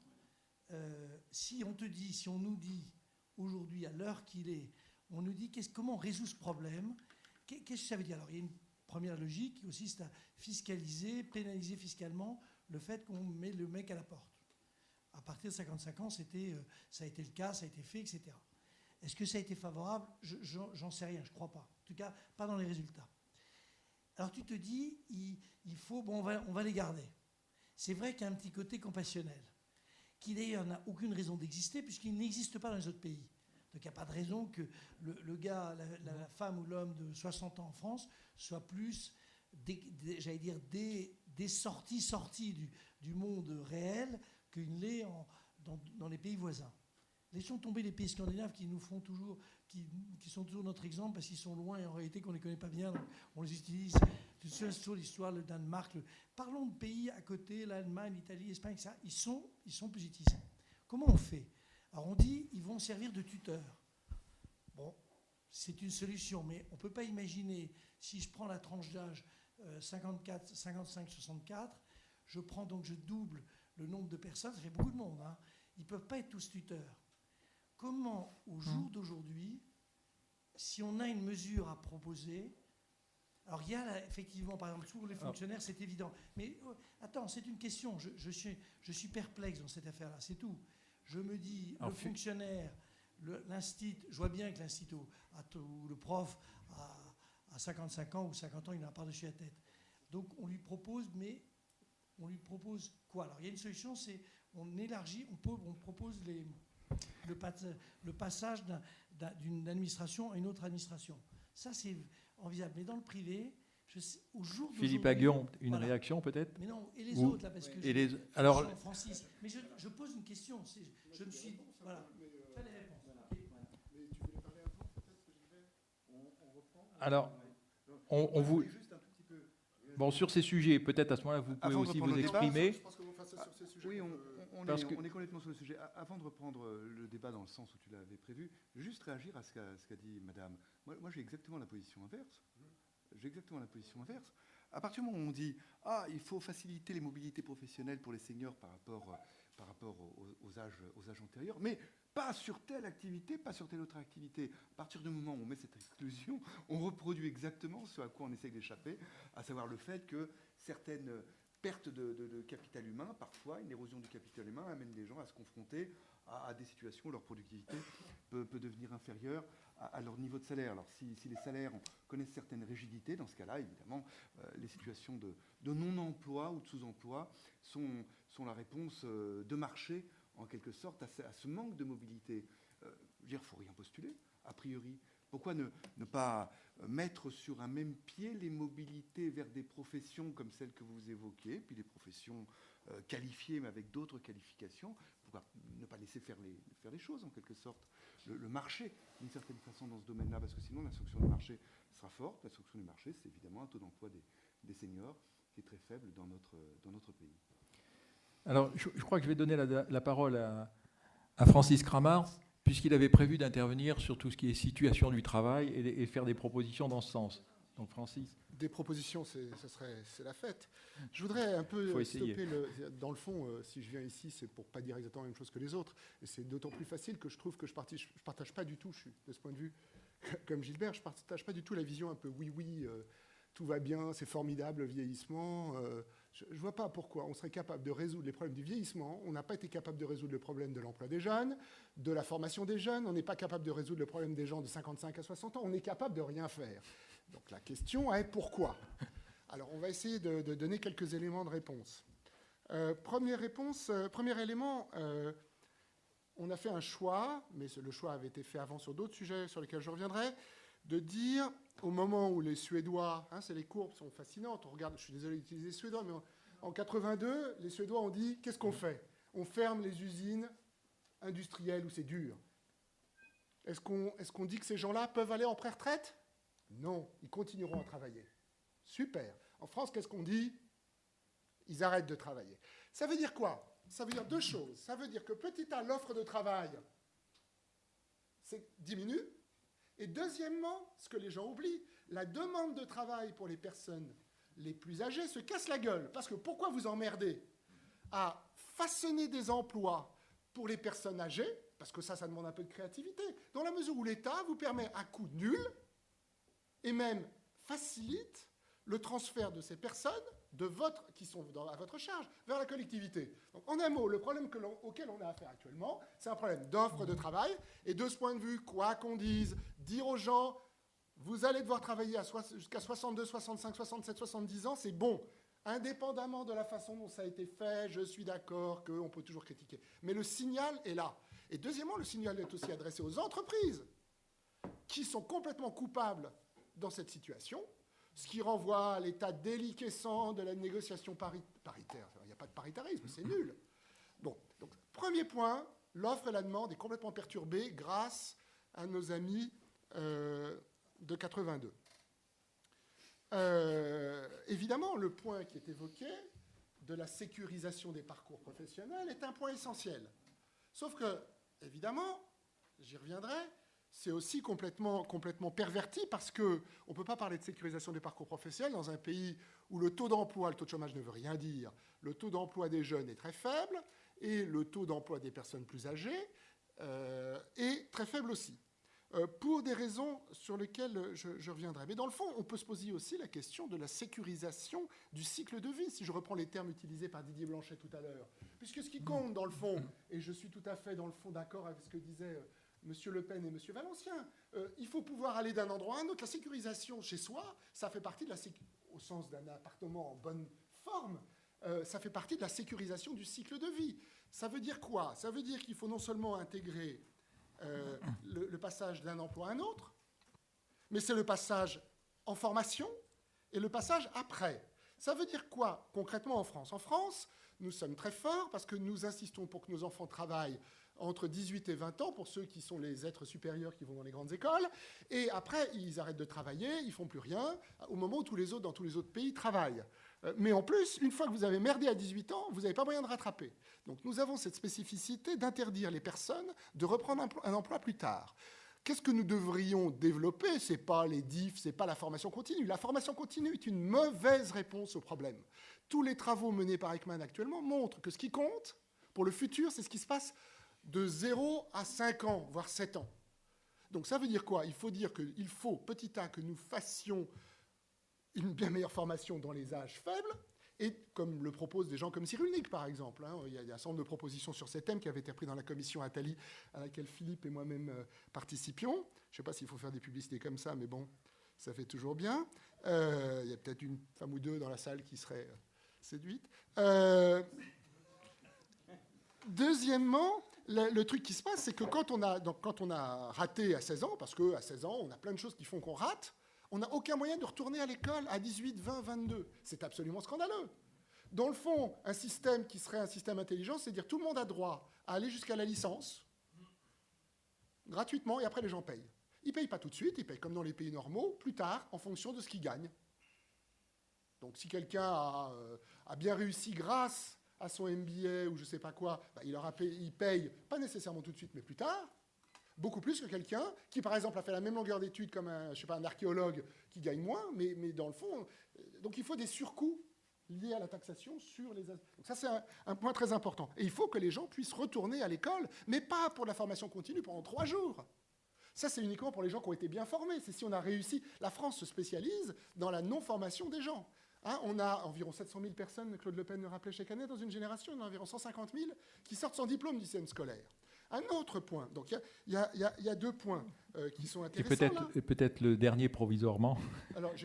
si on nous dit aujourd'hui, à l'heure qu'il est, on nous dit comment on résout ce problème, qu'est-ce que ça veut dire? Alors il y a une première logique qui consiste à fiscaliser, pénaliser fiscalement le fait qu'on met le mec à la porte. À partir de 55 ans, ça a été le cas, ça a été fait, etc. Est-ce que ça a été favorable? J'en sais rien, je ne crois pas. En tout cas, pas dans les résultats. Alors tu te dis, il faut, on va les garder. C'est vrai qu'il y a un petit côté compassionnel, qui d'ailleurs n'a aucune raison d'exister, puisqu'il n'existe pas dans les autres pays. Donc il n'y a pas de raison que le gars, la femme ou l'homme de 60 ans en France soit plus, j'allais dire, des sorties du monde réel qu'il l'est dans les pays voisins. Laissons tomber les pays scandinaves qui nous font toujours, qui sont toujours notre exemple parce qu'ils sont loin et en réalité qu'on ne les connaît pas bien, donc on les utilise. Tu sais, sur l'histoire, le Danemark. Parlons de pays à côté, l'Allemagne, l'Italie, l'Espagne, etc. Ils sont positifs. Comment on fait? Alors on dit, ils vont servir de tuteurs. Bon, c'est une solution, mais on ne peut pas imaginer, si je prends la tranche d'âge 54, 55, 64, je double le nombre de personnes, ça fait beaucoup de monde. Ils ne peuvent pas être tous tuteurs. comment, au jour d'aujourd'hui, si on a une mesure à proposer, alors il y a là, effectivement, par exemple, pour les fonctionnaires, c'est évident. Mais attends, c'est une question. Je suis perplexe dans cette affaire-là, c'est tout. Je me dis, le fonctionnaire, l'instit, je vois bien que l'instit ou le prof à 55 ans ou 50 ans, il n'a pas par-dessus la tête. Donc on lui propose, mais on lui propose quoi? Alors il y a une solution, c'est on élargit, on propose le passage d'une administration à une autre administration. Ça, c'est envisageable. Mais dans le privé, au jour d'aujourd'hui... Philippe Aguillon, une réaction peut-être? Mais non, et les autres, là, parce que... Alors, Francis, mais je pose une question. Je ne suis... Voilà. Fais les réponses. Mais tu voulais parler avant, peut-être que j'y vais. On reprend. Alors, on vous... Juste un tout petit peu. Bon, sur ces sujets, peut-être à ce moment-là, vous pouvez Avant de aussi reprendre vous le débat, exprimer. je pense que vous fassiez sur ces sujets. Oui, Parce on est complètement sur le sujet. Avant de reprendre le débat dans le sens où tu l'avais prévu, juste réagir à ce qu'a dit Madame. Moi, j'ai exactement la position inverse. À partir du moment où on dit il faut faciliter les mobilités professionnelles pour les seniors par rapport aux âges antérieurs, mais pas sur telle activité, pas sur telle autre activité. À partir du moment où on met cette exclusion, on reproduit exactement ce à quoi on essaie d'échapper, à savoir le fait que certaines perte de capital humain, parfois une érosion du capital humain amène les gens à se confronter à des situations où leur productivité peut devenir inférieure à leur niveau de salaire. Alors si les salaires connaissent certaines rigidités, dans ce cas-là, évidemment, les situations de non-emploi ou de sous-emploi sont la réponse de marché, en quelque sorte, à ce manque de mobilité. Je veux dire, il ne faut rien postuler, a priori. Pourquoi ne pas mettre sur un même pied les mobilités vers des professions comme celles que vous évoquiez, puis des professions qualifiées mais avec d'autres qualifications? Pourquoi ne pas laisser faire les choses en quelque sorte, le marché d'une certaine façon dans ce domaine-là, parce que sinon l'instruction du marché sera forte. L'instruction du marché, c'est évidemment un taux d'emploi des seniors qui est très faible dans notre pays. Alors je crois que je vais donner la parole à Francis Kramars, puisqu'il avait prévu d'intervenir sur tout ce qui est situation du travail et faire des propositions dans ce sens. Donc Francis. Des propositions, c'est la fête. Je voudrais un peu stopper dans le fond, si je viens ici, c'est pour pas dire exactement la même chose que les autres. Et c'est d'autant plus facile que je trouve que je partage pas du tout, je suis de ce point de vue, comme Gilbert, je partage pas du tout la vision un peu oui, tout va bien, c'est formidable, le vieillissement. Je ne vois pas pourquoi on serait capable de résoudre les problèmes du vieillissement. On n'a pas été capable de résoudre le problème de l'emploi des jeunes, de la formation des jeunes. On n'est pas capable de résoudre le problème des gens de 55 à 60 ans. On est capable de rien faire. Donc la question est pourquoi? Alors on va essayer de donner quelques éléments de réponse. Premier élément, on a fait un choix, mais le choix avait été fait avant sur d'autres sujets sur lesquels je reviendrai, de dire au moment où les Suédois, les courbes sont fascinantes, on regarde, je suis désolé d'utiliser les Suédois, mais en 82, les Suédois ont dit qu'est-ce qu'on fait? On ferme les usines industrielles où c'est dur. Est-ce qu'on dit que ces gens-là peuvent aller en pré-retraite? Non, ils continueront à travailler. Super. En France, qu'est-ce qu'on dit? Ils arrêtent de travailler. Ça veut dire quoi? Ça veut dire deux choses. Ça veut dire que petit a, l'offre de travail diminue. Et deuxièmement, ce que les gens oublient, la demande de travail pour les personnes les plus âgées se casse la gueule. Parce que pourquoi vous emmerdez à façonner des emplois pour les personnes âgées? Parce que ça demande un peu de créativité. Dans la mesure où l'État vous permet à coût nul et même facilite le transfert de ces personnes qui sont à votre charge vers la collectivité. Donc, en un mot, le problème auquel on a affaire actuellement, c'est un problème d'offre de travail. Et de ce point de vue, quoi qu'on dise, dire aux gens, vous allez devoir travailler jusqu'à 62, 65, 67, 70 ans, c'est bon. Indépendamment de la façon dont ça a été fait, je suis d'accord qu'on peut toujours critiquer. Mais le signal est là. Et deuxièmement, le signal est aussi adressé aux entreprises qui sont complètement coupables dans cette situation, ce qui renvoie à l'état déliquescent de la négociation paritaire. Il n'y a pas de paritarisme, c'est nul. Bon, donc, premier point, l'offre et la demande est complètement perturbée grâce à nos amis de 82. Évidemment, le point qui est évoqué de la sécurisation des parcours professionnels est un point essentiel. Sauf que, évidemment, j'y reviendrai, c'est aussi complètement perverti parce qu'on ne peut pas parler de sécurisation des parcours professionnels dans un pays où le taux d'emploi, le taux de chômage ne veut rien dire, le taux d'emploi des jeunes est très faible et le taux d'emploi des personnes plus âgées est très faible aussi. Pour des raisons sur lesquelles je reviendrai. Mais dans le fond, on peut se poser aussi la question de la sécurisation du cycle de vie, si je reprends les termes utilisés par Didier Blanchet tout à l'heure. Puisque ce qui compte, dans le fond, et je suis tout à fait, dans le fond, d'accord avec ce que disaient M. Le Pen et M. Valencien, il faut pouvoir aller d'un endroit à un autre. La sécurisation chez soi, ça fait partie de au sens d'un appartement en bonne forme, ça fait partie de la sécurisation du cycle de vie. Ça veut dire quoi? Ça veut dire qu'il faut non seulement intégrer le passage d'un emploi à un autre, mais c'est le passage en formation et le passage après. Ça veut dire quoi concrètement en France? En France, nous sommes très forts parce que nous insistons pour que nos enfants travaillent entre 18 et 20 ans, pour ceux qui sont les êtres supérieurs qui vont dans les grandes écoles, et après, ils arrêtent de travailler, ils ne font plus rien, au moment où dans tous les autres pays, travaillent. Mais en plus, une fois que vous avez merdé à 18 ans, vous n'avez pas moyen de rattraper. Donc nous avons cette spécificité d'interdire les personnes de reprendre un emploi plus tard. Qu'est-ce que nous devrions développer? Ce n'est pas les DIF, ce n'est pas la formation continue. La formation continue est une mauvaise réponse au problème. Tous les travaux menés par Ekman actuellement montrent que ce qui compte pour le futur, c'est ce qui se passe de 0 à 5 ans, voire 7 ans. Donc ça veut dire quoi? Il faut dire qu'il faut petit à que nous fassions une bien meilleure formation dans les âges faibles, et comme le proposent des gens comme Cyrulnik, par exemple. Il y a un certain nombre de propositions sur ces thèmes qui avaient été prises dans la commission Attali, à laquelle Philippe et moi-même participions. Je ne sais pas s'il faut faire des publicités comme ça, mais bon, ça fait toujours bien. Il y a peut-être une femme ou deux dans la salle qui serait séduite. Deuxièmement, le truc qui se passe, c'est que quand on a raté à 16 ans, parce qu'à 16 ans, on a plein de choses qui font qu'on rate, on n'a aucun moyen de retourner à l'école à 18, 20, 22. C'est absolument scandaleux. Dans le fond, un système qui serait un système intelligent, c'est dire tout le monde a droit à aller jusqu'à la licence, gratuitement, et après les gens payent. Ils ne payent pas tout de suite, ils payent comme dans les pays normaux, plus tard, en fonction de ce qu'ils gagnent. Donc si quelqu'un a bien réussi grâce à son MBA ou je ne sais pas quoi, il paye, pas nécessairement tout de suite, mais plus tard, beaucoup plus que quelqu'un qui, par exemple, a fait la même longueur d'études comme un archéologue qui gagne moins, mais dans le fond... Donc il faut des surcoûts liés à la taxation sur les... Donc ça, c'est un point très important. Et il faut que les gens puissent retourner à l'école, mais pas pour la formation continue pendant 3 jours. Ça, c'est uniquement pour les gens qui ont été bien formés. C'est si on a réussi... La France se spécialise dans la non-formation des gens. On a environ 700 000 personnes, Claude Le Pen le rappelait chaque année, dans une génération, on a environ 150 000 qui sortent sans diplôme du système scolaire. Un autre point, donc il y a 2 points qui sont intéressants. Et peut-être le dernier provisoirement. Alors, non,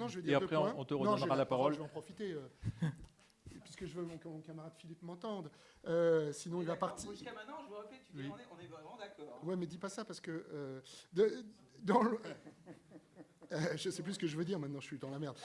je vais dire 2 points. Et après, on te redonnera la parole. Je vais en profiter, puisque je veux que mon camarade Philippe m'entende. Sinon, il va partir. Jusqu'à maintenant, je me répète, on est vraiment d'accord. Ouais, mais dis pas ça, parce que... je ne sais plus ce que je veux dire, maintenant je suis dans la merde.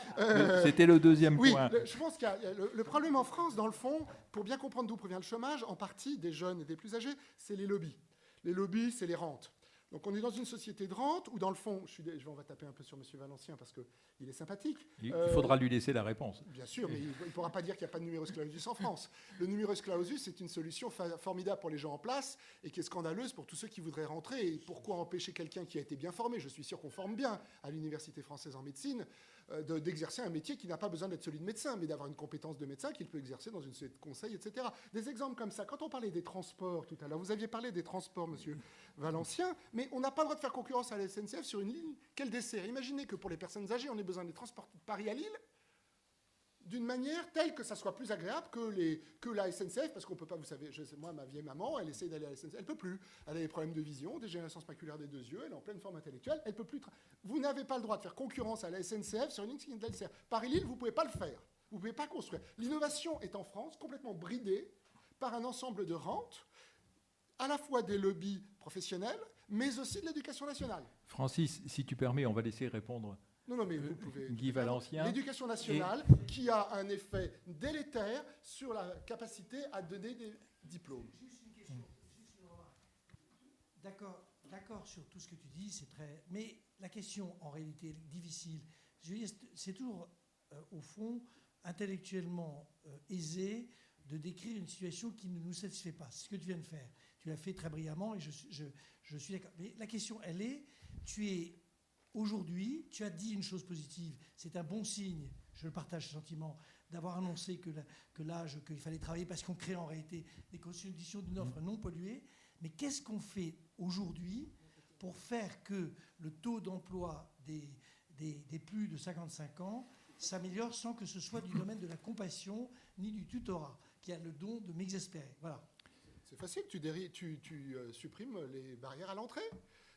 C'était le deuxième point. Oui, je pense qu'il y a le problème en France, dans le fond, pour bien comprendre d'où provient le chômage, en partie des jeunes et des plus âgés, c'est les lobbies. Les lobbies, c'est les rentes. Donc on est dans une société de rente où, dans le fond, on va taper un peu sur M. Valencien parce qu'il est sympathique. Il faudra lui laisser la réponse. Bien sûr, mais il ne pourra pas dire qu'il n'y a pas de numerus clausus en France. Le numerus clausus, c'est une solution formidable pour les gens en place et qui est scandaleuse pour tous ceux qui voudraient rentrer. Et pourquoi empêcher quelqu'un qui a été bien formé, je suis sûr qu'on forme bien à l'Université française en médecine, d'exercer un métier qui n'a pas besoin d'être celui de médecin, mais d'avoir une compétence de médecin qu'il peut exercer dans une société de conseil, etc. Des exemples comme ça. Quand on parlait des transports tout à l'heure, vous aviez parlé des transports, monsieur Valencien, mais on n'a pas le droit de faire concurrence à la SNCF sur une ligne qu'elle dessert. Imaginez que pour les personnes âgées, on ait besoin de les transporter de Paris à Lille d'une manière telle que ça soit plus agréable que la SNCF, parce qu'on peut pas, vous savez, moi, ma vieille maman, elle essaie d'aller à la SNCF, elle peut plus. Elle a des problèmes de vision, dégénérescence maculaire des 2 yeux, elle est en pleine forme intellectuelle, elle peut plus. Vous n'avez pas le droit de faire concurrence à la SNCF sur une ligne qui dessert. Paris-Lille, vous pouvez pas le faire. Vous pouvez pas construire. L'innovation est en France complètement bridée par un ensemble de rentes, à la fois des lobbies professionnels, mais aussi de l'éducation nationale. Francis, si tu permets, on va laisser répondre Non, mais vous pouvez... Guy Valencien. L'éducation nationale qui a un effet délétère sur la capacité à donner des diplômes. Juste une question, juste une remarque. D'accord sur tout ce que tu dis, c'est très... Mais la question, en réalité, difficile, je veux dire, c'est toujours, au fond, intellectuellement aisé de décrire une situation qui ne nous satisfait pas. C'est ce que tu viens de faire. Tu l'as fait très brillamment et je suis d'accord. Mais la question, elle est, aujourd'hui, tu as dit une chose positive. C'est un bon signe, je le partage ce sentiment, d'avoir annoncé qu'il fallait travailler parce qu'on crée en réalité des conditions d'une offre non polluée. Mais qu'est-ce qu'on fait aujourd'hui pour faire que le taux d'emploi des plus de 55 ans s'améliore sans que ce soit du domaine de la compassion ni du tutorat, qui a le don de m'exaspérer. Voilà. C'est facile, tu supprimes les barrières à l'entrée.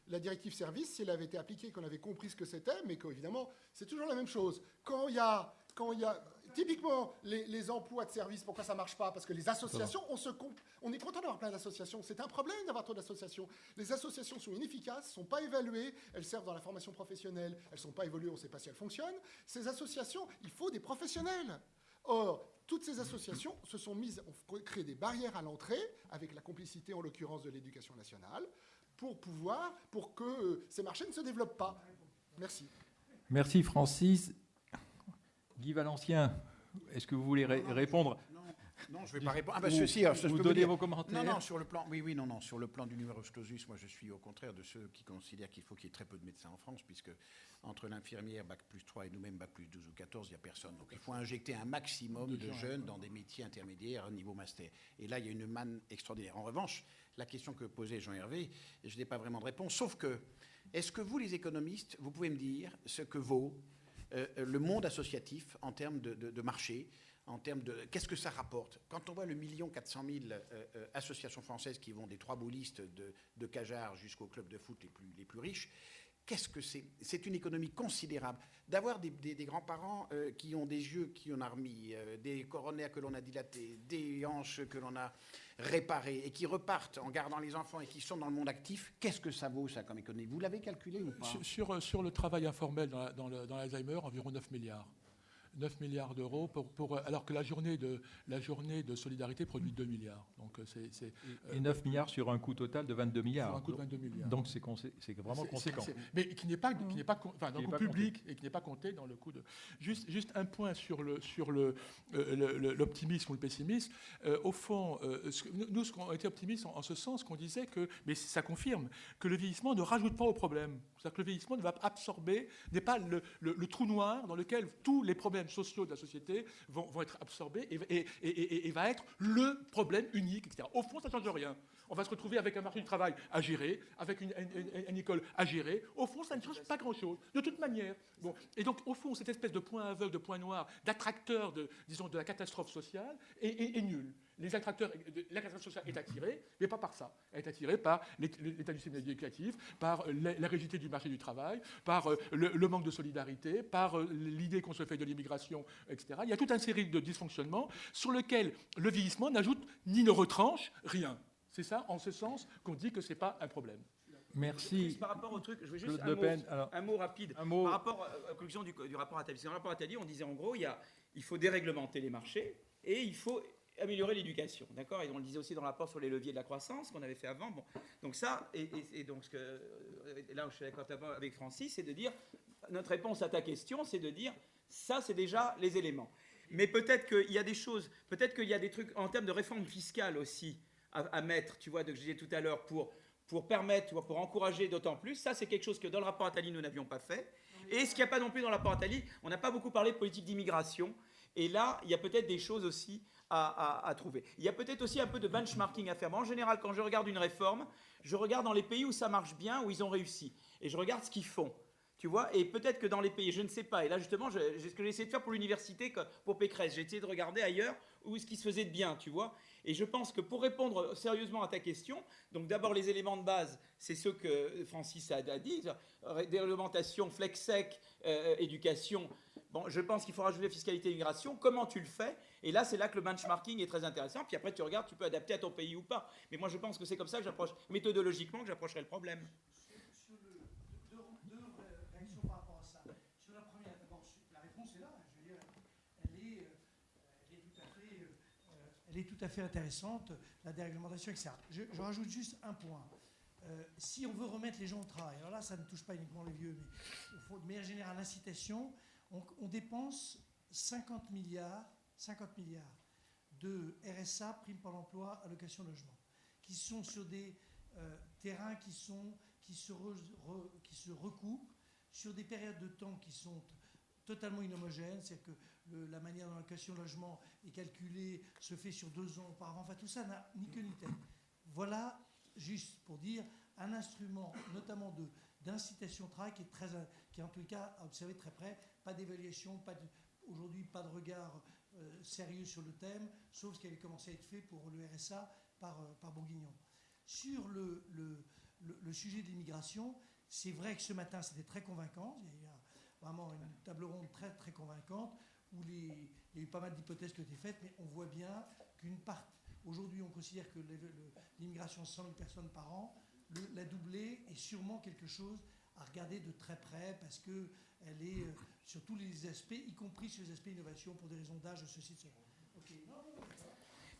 La directive service, si elle avait été appliquée, qu'on avait compris ce que c'était, mais qu'évidemment, c'est toujours la même chose. Quand il y a typiquement les emplois de service, pourquoi ça ne marche pas? Parce que les associations, on est content d'avoir plein d'associations. C'est un problème d'avoir trop d'associations. Les associations sont inefficaces, ne sont pas évaluées, elles servent dans la formation professionnelle, elles ne sont pas évoluées, on ne sait pas si elles fonctionnent. Ces associations, il faut des professionnels. Or, toutes ces associations se sont mises, ont créé des barrières à l'entrée, avec la complicité en l'occurrence de l'éducation nationale, pour que ces marchés ne se développent pas. Merci. Merci Francis. Guy Valencien, est-ce que vous voulez répondre? Non, je ne vais pas répondre. Vous donnez vos commentaires. Non, sur le plan, non, sur le plan du numerus clausus, moi je suis au contraire de ceux qui considèrent qu'il faut qu'il y ait très peu de médecins en France, puisque entre l'infirmière, bac plus 3 et nous-mêmes, bac plus 12 ou 14, il n'y a personne. Donc il faut injecter un maximum de jeunes dans des métiers intermédiaires au niveau master. Et là, il y a une manne extraordinaire. En revanche, la question que posait Jean-Hervé, je n'ai pas vraiment de réponse, sauf que, est-ce que vous, les économistes, vous pouvez me dire ce que vaut le monde associatif en termes de marché, en termes de... Qu'est-ce que ça rapporte? Quand on voit le 1 400 000 associations françaises qui vont des 3 boulistes de Cajar jusqu'au club de foot les plus riches, qu'est-ce que c'est? C'est une économie considérable. D'avoir des grands-parents qui ont des yeux qui on a remis, des coronaires que l'on a dilatés, des hanches que l'on a réparées et qui repartent en gardant les enfants et qui sont dans le monde actif, qu'est-ce que ça vaut, ça, comme économie? Vous l'avez calculé ou pas? Sur le travail informel dans l'Alzheimer, environ 9 milliards. 9 milliards d'euros, alors que la journée de solidarité produit 2 milliards. Donc et 9 milliards sur un coût total de 22 milliards. Sur un coût de 22 milliards. Donc c'est vraiment conséquent. Mais qui n'est pas, dans le coût public et qui n'est pas compté dans le coût de... Juste un point sur l'optimisme ou le pessimisme. Au fond, nous, on était optimistes en ce sens qu'on disait que, mais ça confirme, que le vieillissement ne rajoute pas au problème. C'est-à-dire que le vieillissement ne va absorber, n'est pas le trou noir dans lequel tous les problèmes sociaux de la société vont être absorbés et va être le problème unique, etc. Au fond, ça ne change rien. On va se retrouver avec un marché du travail à gérer, avec une école à gérer. Au fond, ça ne change pas grand-chose, de toute manière. Bon. Et donc, au fond, cette espèce de point aveugle, de point noir, d'attracteur de la catastrophe sociale est nul. La catastrophe sociale est attirée, mais pas par ça. Elle est attirée par l'état du système éducatif, par la rigidité du marché du travail, par le manque de solidarité, par l'idée qu'on se fait de l'immigration, etc. Il y a toute une série de dysfonctionnements sur lesquels le vieillissement n'ajoute ni ne retranche rien. C'est ça, en ce sens, qu'on dit que ce n'est pas un problème. Merci. Juste par rapport au truc, je vais juste un mot rapide. Par rapport à la conclusion du rapport Attali. Dans le rapport Attali, on disait en gros, il faut déréglementer les marchés et il faut améliorer l'éducation, d'accord? Et on le disait aussi dans le rapport sur les leviers de la croissance qu'on avait fait avant. Bon, donc ça, et donc là où je suis d'accord avec Francis, c'est de dire, notre réponse à ta question, c'est de dire, ça c'est déjà les éléments. Mais peut-être qu'il y a des choses, peut-être qu'il y a des trucs en termes de réforme fiscale aussi à mettre, tu vois, que je disais tout à l'heure, pour permettre, tu vois, pour encourager d'autant plus. Ça, c'est quelque chose que dans le rapport Attali, nous n'avions pas fait. Et ce qu'il n'y a pas non plus dans le rapport Attali, on n'a pas beaucoup parlé de politique d'immigration. Et là, il y a peut-être des choses aussi à trouver. Il y a peut-être aussi un peu de benchmarking à faire. Mais en général, quand je regarde une réforme, je regarde dans les pays où ça marche bien, où ils ont réussi. Et je regarde ce qu'ils font. Tu vois, et peut-être que dans les pays, je ne sais pas, et là justement, ce que j'ai essayé de faire pour l'université, pour Pécresse, j'ai essayé de regarder ailleurs où ce qui se faisait de bien, tu vois. Et je pense que pour répondre sérieusement à ta question, donc d'abord les éléments de base, c'est ceux que Francis a dit, déréglementation, flex sec, éducation. Bon, je pense qu'il faut rajouter fiscalité et immigration. Comment tu le fais? Et là, c'est là que le benchmarking est très intéressant. Puis après, tu regardes, tu peux adapter à ton pays ou pas. Mais moi, je pense que c'est comme ça que j'approche, méthodologiquement, que j'approcherai le problème. Elle est tout à fait intéressante, la déréglementation, etc. Je rajoute juste un point. Si on veut remettre les gens au travail, alors là, ça ne touche pas uniquement les vieux, mais de manière générale, l'incitation, on dépense 50 milliards de RSA, prime pour l'emploi, allocation logement, qui sont sur des terrains qui se recoupent, sur des périodes de temps qui sont totalement inhomogènes, c'est-à-dire que la manière dont l'allocation logement est calculée se fait sur 2 ans auparavant, enfin tout ça n'a ni queue ni tête. Voilà juste pour dire, un instrument notamment d'incitation au travail qui est en tout cas à observer très près, pas d'évaluation, aujourd'hui pas de regard sérieux sur le thème, sauf ce qui avait commencé à être fait pour le RSA par Bourguignon. Sur le sujet de l'immigration, c'est vrai que ce matin c'était très convaincant, il y a vraiment une table ronde très très convaincante où il y a eu pas mal d'hypothèses qui ont été faites, mais on voit bien qu'une part, aujourd'hui on considère que l'immigration 100 000 personnes par an, la doublée est sûrement quelque chose à regarder de très près parce qu'elle est sur tous les aspects, y compris sur les aspects innovation pour des raisons d'âge, ceci, cela. Okay.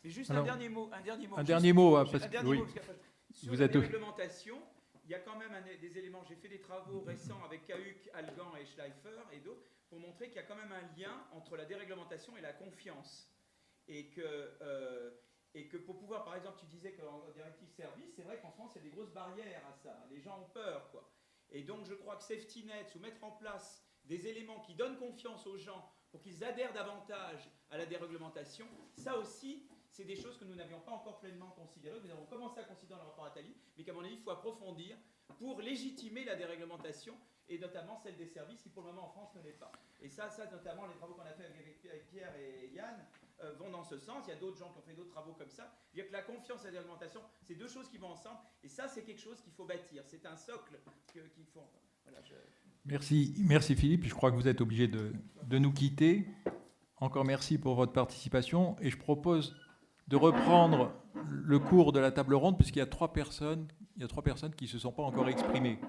Mais juste Alors, un dernier mot. Un dernier mot, parce que sur vous la êtes déréglementation, il y a quand même des éléments. J'ai fait des travaux récents avec Cahuc, Algan et Schleifer et d'autres pour montrer qu'il y a quand même un lien entre la déréglementation et la confiance. Et que pour pouvoir, par exemple, tu disais qu'en directive service, c'est vrai qu'en France, il y a des grosses barrières à ça. Les gens ont peur, quoi. Et donc, je crois que safety net, ou mettre en place des éléments qui donnent confiance aux gens pour qu'ils adhèrent davantage à la déréglementation, ça aussi, c'est des choses que nous n'avions pas encore pleinement considérées. Nous avons commencé à considérer dans le rapport Attali, mais qu'à mon avis, il faut approfondir pour légitimer la déréglementation, et notamment celle des services qui, pour le moment, en France, ne l'est pas. Et ça, notamment, les travaux qu'on a fait avec Pierre et Yann vont dans ce sens. Il y a d'autres gens qui ont fait d'autres travaux comme ça. Dire que la confiance et la déréglementation, c'est deux choses qui vont ensemble. Et ça, c'est quelque chose qu'il faut bâtir. C'est un socle qu'il faut... Voilà, Merci Philippe. Je crois que vous êtes obligé de nous quitter. Encore merci pour votre participation. Et je propose de reprendre le cours de la table ronde, puisqu'il y a trois personnes qui ne se sont pas encore exprimées.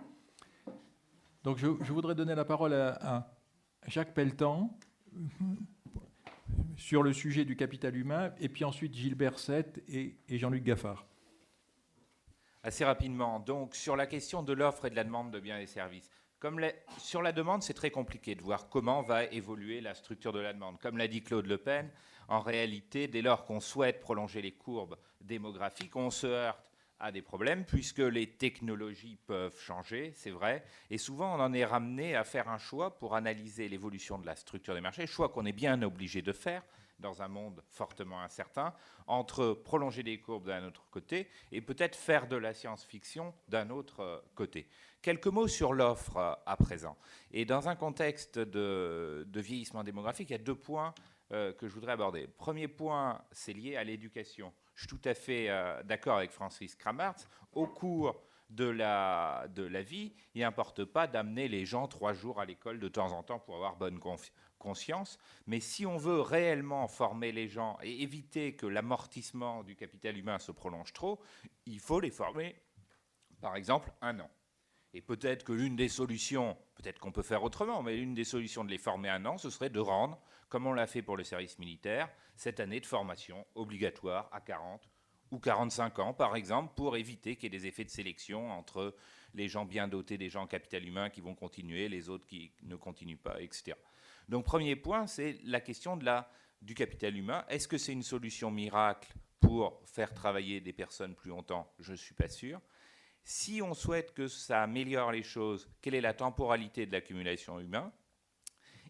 Donc je voudrais donner la parole à Jacques Pelletan sur le sujet du capital humain, et puis ensuite Gilbert Sett et Jean-Luc Gaffard. Assez rapidement, donc sur la question de l'offre et de la demande de biens et services. Sur la demande, c'est très compliqué de voir comment va évoluer la structure de la demande. Comme l'a dit Claude Le Pen, en réalité, dès lors qu'on souhaite prolonger les courbes démographiques, on se heurte à des problèmes puisque les technologies peuvent changer, c'est vrai, et souvent on en est ramené à faire un choix pour analyser l'évolution de la structure des marchés, choix qu'on est bien obligé de faire dans un monde fortement incertain, entre prolonger les courbes d'un autre côté et peut-être faire de la science-fiction d'un autre côté. Quelques mots sur l'offre à présent. Et dans un contexte de vieillissement démographique, il y a deux points que je voudrais aborder. Premier point, c'est lié à l'éducation. Je suis tout à fait d'accord avec Francis Kramartz. Au cours de la vie, il n'importe pas d'amener les gens 3 jours à l'école de temps en temps pour avoir bonne conscience. Mais si on veut réellement former les gens et éviter que l'amortissement du capital humain se prolonge trop, il faut les former, par exemple, 1 an. Et peut-être que l'une des solutions, peut-être qu'on peut faire autrement, mais l'une des solutions de les former 1 an, ce serait de rendre, comme on l'a fait pour le service militaire, cette année de formation obligatoire à 40 ou 45 ans, par exemple, pour éviter qu'il y ait des effets de sélection entre les gens bien dotés, des gens en capital humain qui vont continuer, les autres qui ne continuent pas, etc. Donc, premier point, c'est la question du capital humain. Est-ce que c'est une solution miracle pour faire travailler des personnes plus longtemps? Je ne suis pas sûr. Si on souhaite que ça améliore les choses, quelle est la temporalité de l'accumulation humaine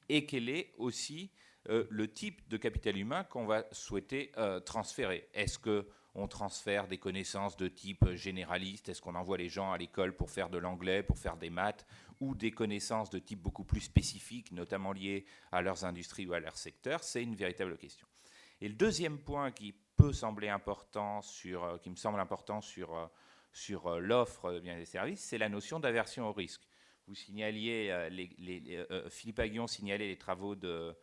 et quel est aussi le type de capital humain qu'on va souhaiter transférer? Est-ce qu'on transfère des connaissances de type généraliste? Est-ce qu'on envoie les gens à l'école pour faire de l'anglais, pour faire des maths, ou des connaissances de type beaucoup plus spécifique, notamment liées à leurs industries ou à leur secteur? C'est une véritable question. Et le deuxième point qui peut sembler important qui me semble important sur l'offre de biens et services, c'est la notion d'aversion au risque. Vous signaliez, Philippe Aguillon signalait les travaux de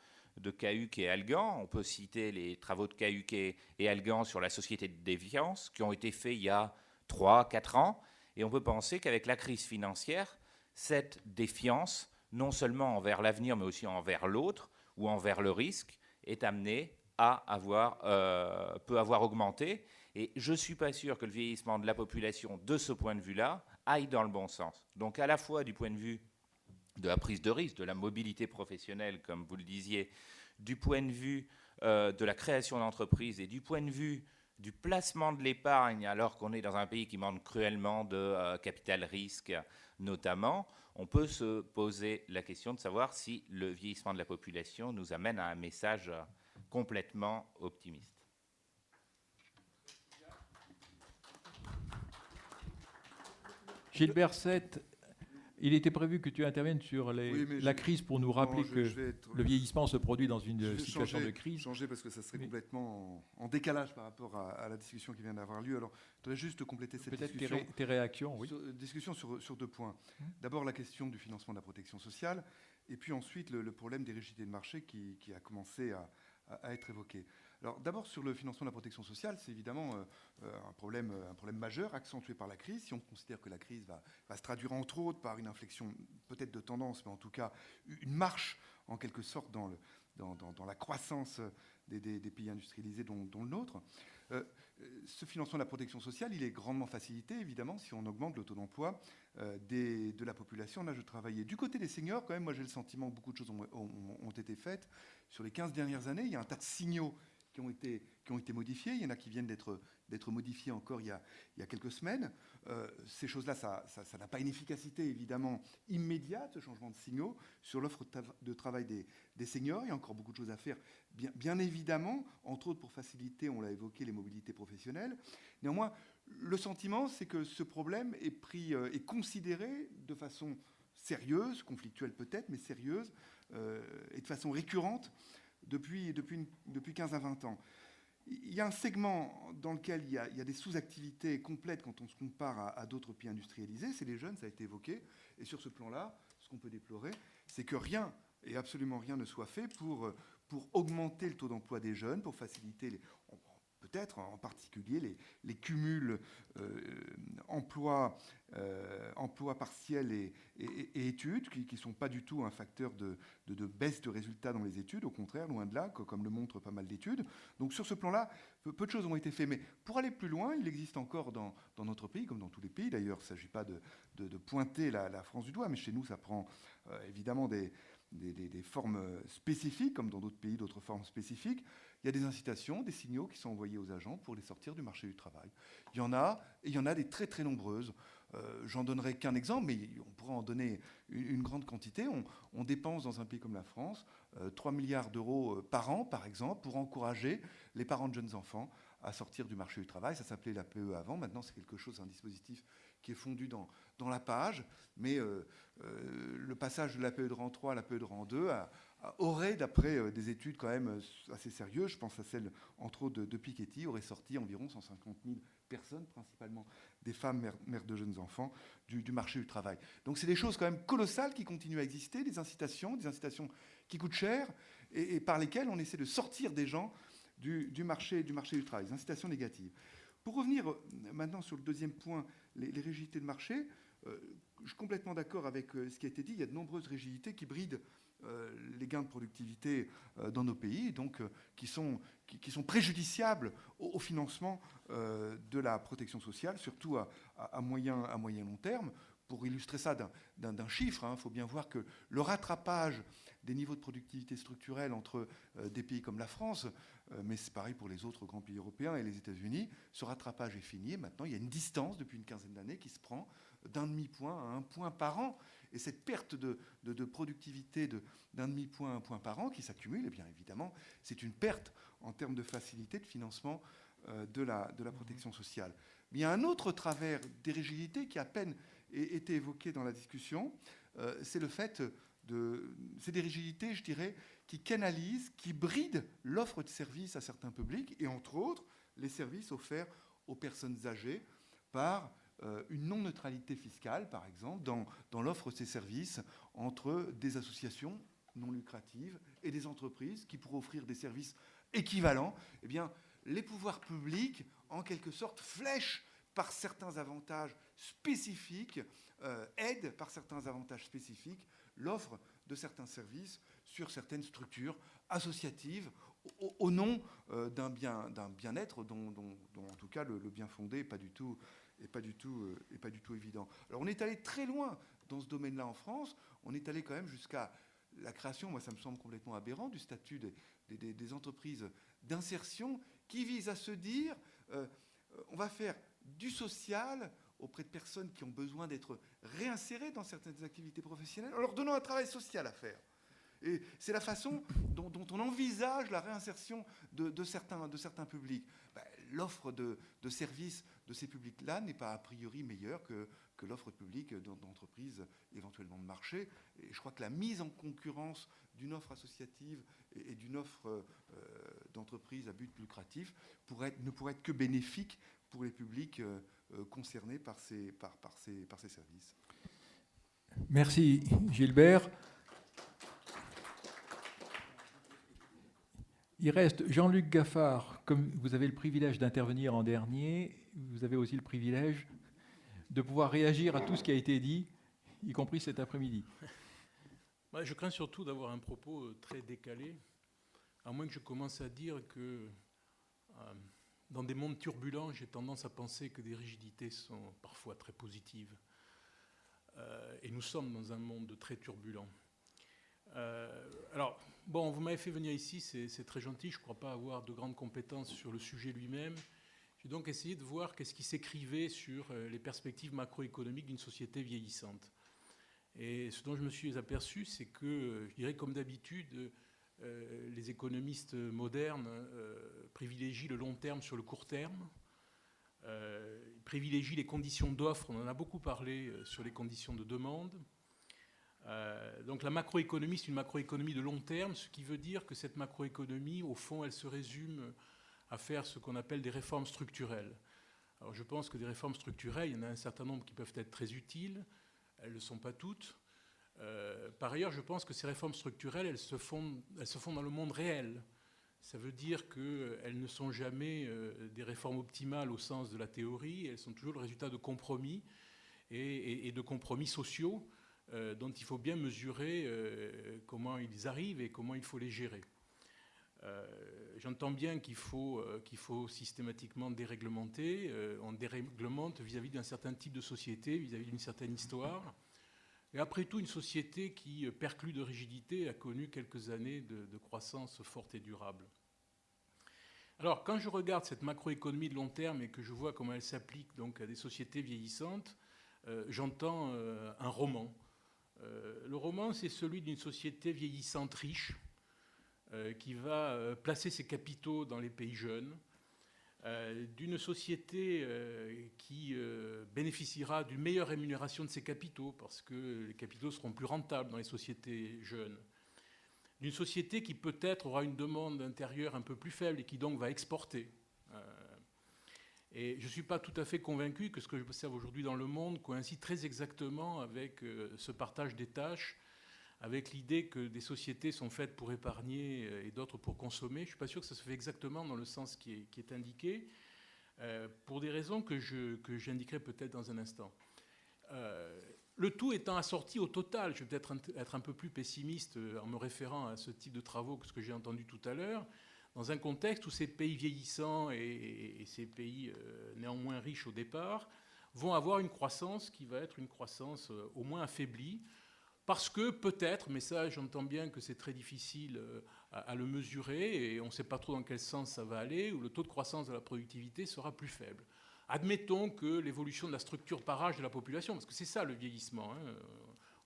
Cahuc et Algan. On peut citer les travaux de Cahuc et Algan sur la société de défiance qui ont été faits il y a 3-4 ans. Et on peut penser qu'avec la crise financière, cette défiance, non seulement envers l'avenir, mais aussi envers l'autre ou envers le risque, est amenée peut avoir augmenté. Et je ne suis pas sûr que le vieillissement de la population, de ce point de vue-là, aille dans le bon sens. Donc à la fois du point de vue de la prise de risque, de la mobilité professionnelle, comme vous le disiez, du point de vue de la création d'entreprises et du point de vue du placement de l'épargne, alors qu'on est dans un pays qui manque cruellement de capital risque notamment, on peut se poser la question de savoir si le vieillissement de la population nous amène à un message complètement optimiste. Gilbert Sette, il était prévu que tu interviennes sur Oui, mais la crise pour nous rappeler Non, que je vais être- le vieillissement se produit dans je une vais situation de crise. changer parce que ça serait Mais- complètement en décalage par rapport à la discussion qui vient d'avoir lieu. Alors, je voudrais juste compléter cette Peut-être discussion. tes réactions, oui. Discussion sur 2 points. D'abord, la question du financement de la protection sociale, et puis ensuite le problème des rigidités de marché qui a commencé à être évoqué. Alors, d'abord, sur le financement de la protection sociale, c'est évidemment un problème majeur, accentué par la crise. Si on considère que la crise va se traduire, entre autres, par une inflexion peut-être de tendance, mais en tout cas une marche, en quelque sorte, dans la croissance des pays industrialisés, dont le nôtre. Ce financement de la protection sociale, il est grandement facilité, évidemment, si on augmente le taux d'emploi de la population en âge de travailler. Du côté des seniors, quand même, moi j'ai le sentiment que beaucoup de choses ont été faites. Sur les 15 dernières années, il y a un tas de signaux qui ont été modifiés. Il y en a qui viennent d'être modifiés encore il y a quelques semaines. Ces choses-là, ça n'a pas une efficacité, évidemment, immédiate, ce changement de signaux, sur l'offre de travail des seniors. Il y a encore beaucoup de choses à faire, bien évidemment, entre autres pour faciliter, on l'a évoqué, les mobilités professionnelles. Néanmoins, le sentiment, c'est que ce problème est considéré de façon sérieuse, conflictuelle peut-être, mais sérieuse, et de façon récurrente depuis 15 à 20 ans. Il y a un segment dans lequel il y a des sous-activités complètes quand on se compare à d'autres pays industrialisés, c'est les jeunes, ça a été évoqué. Et sur ce plan-là, ce qu'on peut déplorer, c'est que rien, et absolument rien ne soit fait pour augmenter le taux d'emploi des jeunes, pour faciliter peut-être en particulier les cumuls emploi partiel et études, qui ne sont pas du tout un facteur de baisse de résultats dans les études, au contraire, loin de là, comme le montrent pas mal d'études. Donc sur ce plan-là, peu de choses ont été faites. Mais pour aller plus loin, il existe encore dans notre pays, comme dans tous les pays d'ailleurs, il ne s'agit pas de pointer la France du doigt, mais chez nous, ça prend évidemment des formes spécifiques, comme dans d'autres pays, d'autres formes spécifiques. Il y a des incitations, des signaux qui sont envoyés aux agents pour les sortir du marché du travail. Il y en a des très très nombreuses. J'en donnerai qu'un exemple, mais on pourrait en donner une grande quantité. On dépense dans un pays comme la France 3 milliards d'euros par an, par exemple, pour encourager les parents de jeunes enfants à sortir du marché du travail. Ça s'appelait l'APE avant. Maintenant, c'est quelque chose, un dispositif qui est fondu dans la page. Mais le passage de l'APE de rang 3 à l'APE de rang 2 aurait, d'après des études quand même assez sérieuses, je pense à celle, entre autres, de Piketty, aurait sorti environ 150 000 personnes, principalement des femmes mères de jeunes enfants, du marché du travail. Donc c'est des choses quand même colossales qui continuent à exister, des incitations qui coûtent cher et par lesquelles on essaie de sortir des gens du marché du travail, des incitations négatives. Pour revenir maintenant sur le deuxième point, les rigidités de marché, je suis complètement d'accord avec ce qui a été dit. Il y a de nombreuses rigidités qui brident les gains de productivité dans nos pays, donc qui sont préjudiciables au financement de la protection sociale, surtout à moyen long terme. Pour illustrer ça d'un chiffre, il faut bien voir que le rattrapage des niveaux de productivité structurelle entre des pays comme la France, mais c'est pareil pour les autres grands pays européens et les États-Unis, ce rattrapage est fini. Et maintenant, il y a une distance depuis une quinzaine d'années qui se prend d'un demi-point à 1 point par an. Et cette perte de productivité d'un demi-point à 1 point par an qui s'accumule, eh bien évidemment, c'est une perte en termes de facilité de financement de la protection sociale. Mais il y a un autre travers des rigidités qui a à peine été évoqué dans la discussion, c'est le fait c'est des rigidités, je dirais, qui canalisent, qui brident l'offre de services à certains publics, et entre autres, les services offerts aux personnes âgées par une non-neutralité fiscale, par exemple, dans l'offre de ces services entre des associations non lucratives et des entreprises qui pourraient offrir des services équivalents. Eh bien, les pouvoirs publics, en quelque sorte, flèchent par certains avantages spécifiques, aident par certains avantages spécifiques l'offre de certains services sur certaines structures associatives au nom d'un bien-être dont en tout cas le bien fondé n'est pas du tout évident. Alors on est allé très loin dans ce domaine-là en France. On est allé quand même jusqu'à la création, moi ça me semble complètement aberrant, du statut des entreprises d'insertion qui vise à se dire on va faire du social auprès de personnes qui ont besoin d'être réinsérées dans certaines activités professionnelles en leur donnant un travail social à faire. Et c'est la façon dont on envisage la réinsertion de certains publics. l'offre de services de ces publics-là n'est pas a priori meilleure que l'offre publique d'entreprises, éventuellement de marché. Et je crois que la mise en concurrence d'une offre associative et d'une offre d'entreprise à but lucratif ne pourrait être que bénéfique pour les publics concernés par ces services. Merci Gilbert. Il reste Jean-Luc Gaffard. Comme vous avez le privilège d'intervenir en dernier, vous avez aussi le privilège de pouvoir réagir à tout ce qui a été dit, y compris cet après-midi. Je crains surtout d'avoir un propos très décalé, à moins que je commence à dire que dans des mondes turbulents, j'ai tendance à penser que des rigidités sont parfois très positives. Et nous sommes dans un monde très turbulent. Alors, bon, vous m'avez fait venir ici, c'est très gentil, je ne crois pas avoir de grandes compétences sur le sujet lui-même. J'ai donc essayé de voir qu'est-ce qui s'écrivait sur les perspectives macroéconomiques d'une société vieillissante. Et ce dont je me suis aperçu, c'est que, je dirais comme d'habitude, les économistes modernes privilégient le long terme sur le court terme, privilégient les conditions d'offre, on en a beaucoup parlé sur les conditions de demande. Donc la macroéconomie, c'est une macroéconomie de long terme, ce qui veut dire que cette macroéconomie, au fond, elle se résume à faire ce qu'on appelle des réformes structurelles. Alors je pense que des réformes structurelles, il y en a un certain nombre qui peuvent être très utiles, elles ne le sont pas toutes. Par ailleurs, je pense que ces réformes structurelles, elles se font dans le monde réel. Ça veut dire qu'elles ne sont jamais des réformes optimales au sens de la théorie, elles sont toujours le résultat de compromis et de compromis sociaux dont il faut bien mesurer comment ils arrivent et comment il faut les gérer. J'entends bien qu'il faut systématiquement déréglementer. On déréglemente vis-à-vis d'un certain type de société, vis-à-vis d'une certaine histoire. Et après tout, une société qui perclue de rigidité a connu quelques années de croissance forte et durable. Alors, quand je regarde cette macroéconomie de long terme et que je vois comment elle s'applique donc à des sociétés vieillissantes, j'entends un roman. Le roman, c'est celui d'une société vieillissante riche qui va placer ses capitaux dans les pays jeunes, d'une société qui bénéficiera d'une meilleure rémunération de ses capitaux parce que les capitaux seront plus rentables dans les sociétés jeunes, d'une société qui peut-être aura une demande intérieure un peu plus faible et qui donc va exporter. Et je ne suis pas tout à fait convaincu que ce que j'observe aujourd'hui dans le monde coïncide très exactement avec ce partage des tâches, avec l'idée que des sociétés sont faites pour épargner et d'autres pour consommer. Je ne suis pas sûr que ça se fait exactement dans le sens qui est indiqué, pour des raisons que j'indiquerai peut-être dans un instant. Le tout étant assorti au total, je vais peut-être être un peu plus pessimiste en me référant à ce type de travaux que ce que j'ai entendu tout à l'heure, dans un contexte où ces pays vieillissants et ces pays néanmoins riches au départ vont avoir une croissance qui va être une croissance au moins affaiblie, parce que peut-être, mais ça j'entends bien que c'est très difficile à le mesurer et on ne sait pas trop dans quel sens ça va aller, où le taux de croissance de la productivité sera plus faible. Admettons que l'évolution de la structure par âge de la population, parce que c'est ça le vieillissement,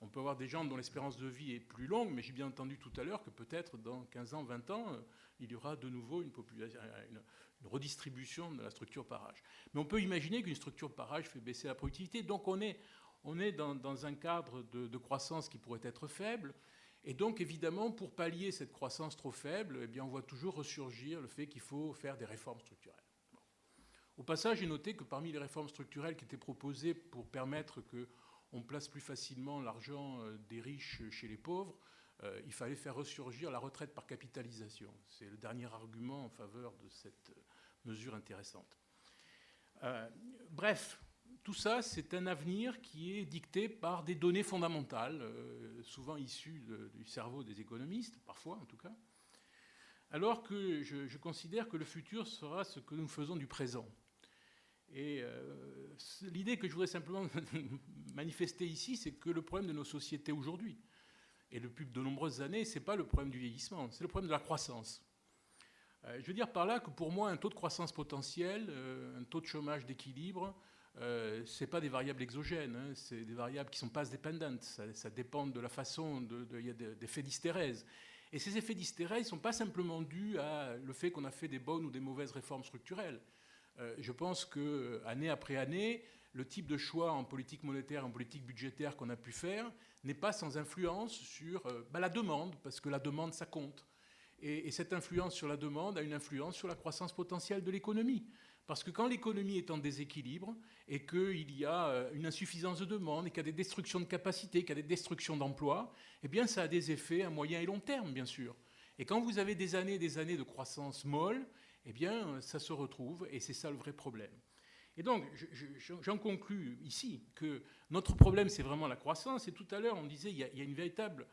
on peut avoir des gens dont l'espérance de vie est plus longue, mais j'ai bien entendu tout à l'heure que peut-être dans 15 ans, 20 ans, il y aura de nouveau une redistribution de la structure par âge. Mais on peut imaginer qu'une structure par âge fait baisser la productivité, donc on est dans un cadre de croissance qui pourrait être faible, et donc évidemment, pour pallier cette croissance trop faible, eh bien, on voit toujours ressurgir le fait qu'il faut faire des réformes structurelles. Bon. Au passage, j'ai noté que parmi les réformes structurelles qui étaient proposées pour permettre qu'on place plus facilement l'argent des riches chez les pauvres, il fallait faire ressurgir la retraite par capitalisation. C'est le dernier argument en faveur de cette mesure intéressante. Bref, tout ça, c'est un avenir qui est dicté par des données fondamentales, souvent issues du cerveau des économistes, parfois en tout cas, alors que je considère que le futur sera ce que nous faisons du présent. Et l'idée que je voudrais simplement manifester ici, c'est que le problème de nos sociétés aujourd'hui, et depuis de nombreuses années, ce n'est pas le problème du vieillissement, c'est le problème de la croissance. Je veux dire par là que pour moi, un taux de croissance potentiel, un taux de chômage d'équilibre, ce n'est pas des variables exogènes, c'est des variables qui ne sont pas dépendants. Ça dépend de la façon, il y a des effets d'hystérèse. Et ces effets d'hystérèse ne sont pas simplement dus à le fait qu'on a fait des bonnes ou des mauvaises réformes structurelles. Je pense que année après année, le type de choix en politique monétaire, en politique budgétaire qu'on a pu faire n'est pas sans influence sur la demande, parce que la demande, ça compte. Et cette influence sur la demande a une influence sur la croissance potentielle de l'économie. Parce que quand l'économie est en déséquilibre et qu'il y a une insuffisance de demande et qu'il y a des destructions de capacités, qu'il y a des destructions d'emplois, eh bien ça a des effets à moyen et long terme, bien sûr. Et quand vous avez des années de croissance molle, eh bien ça se retrouve et c'est ça le vrai problème. Et donc, j'en conclus ici que notre problème, c'est vraiment la croissance. Et tout à l'heure, on disait qu'il y a une véritable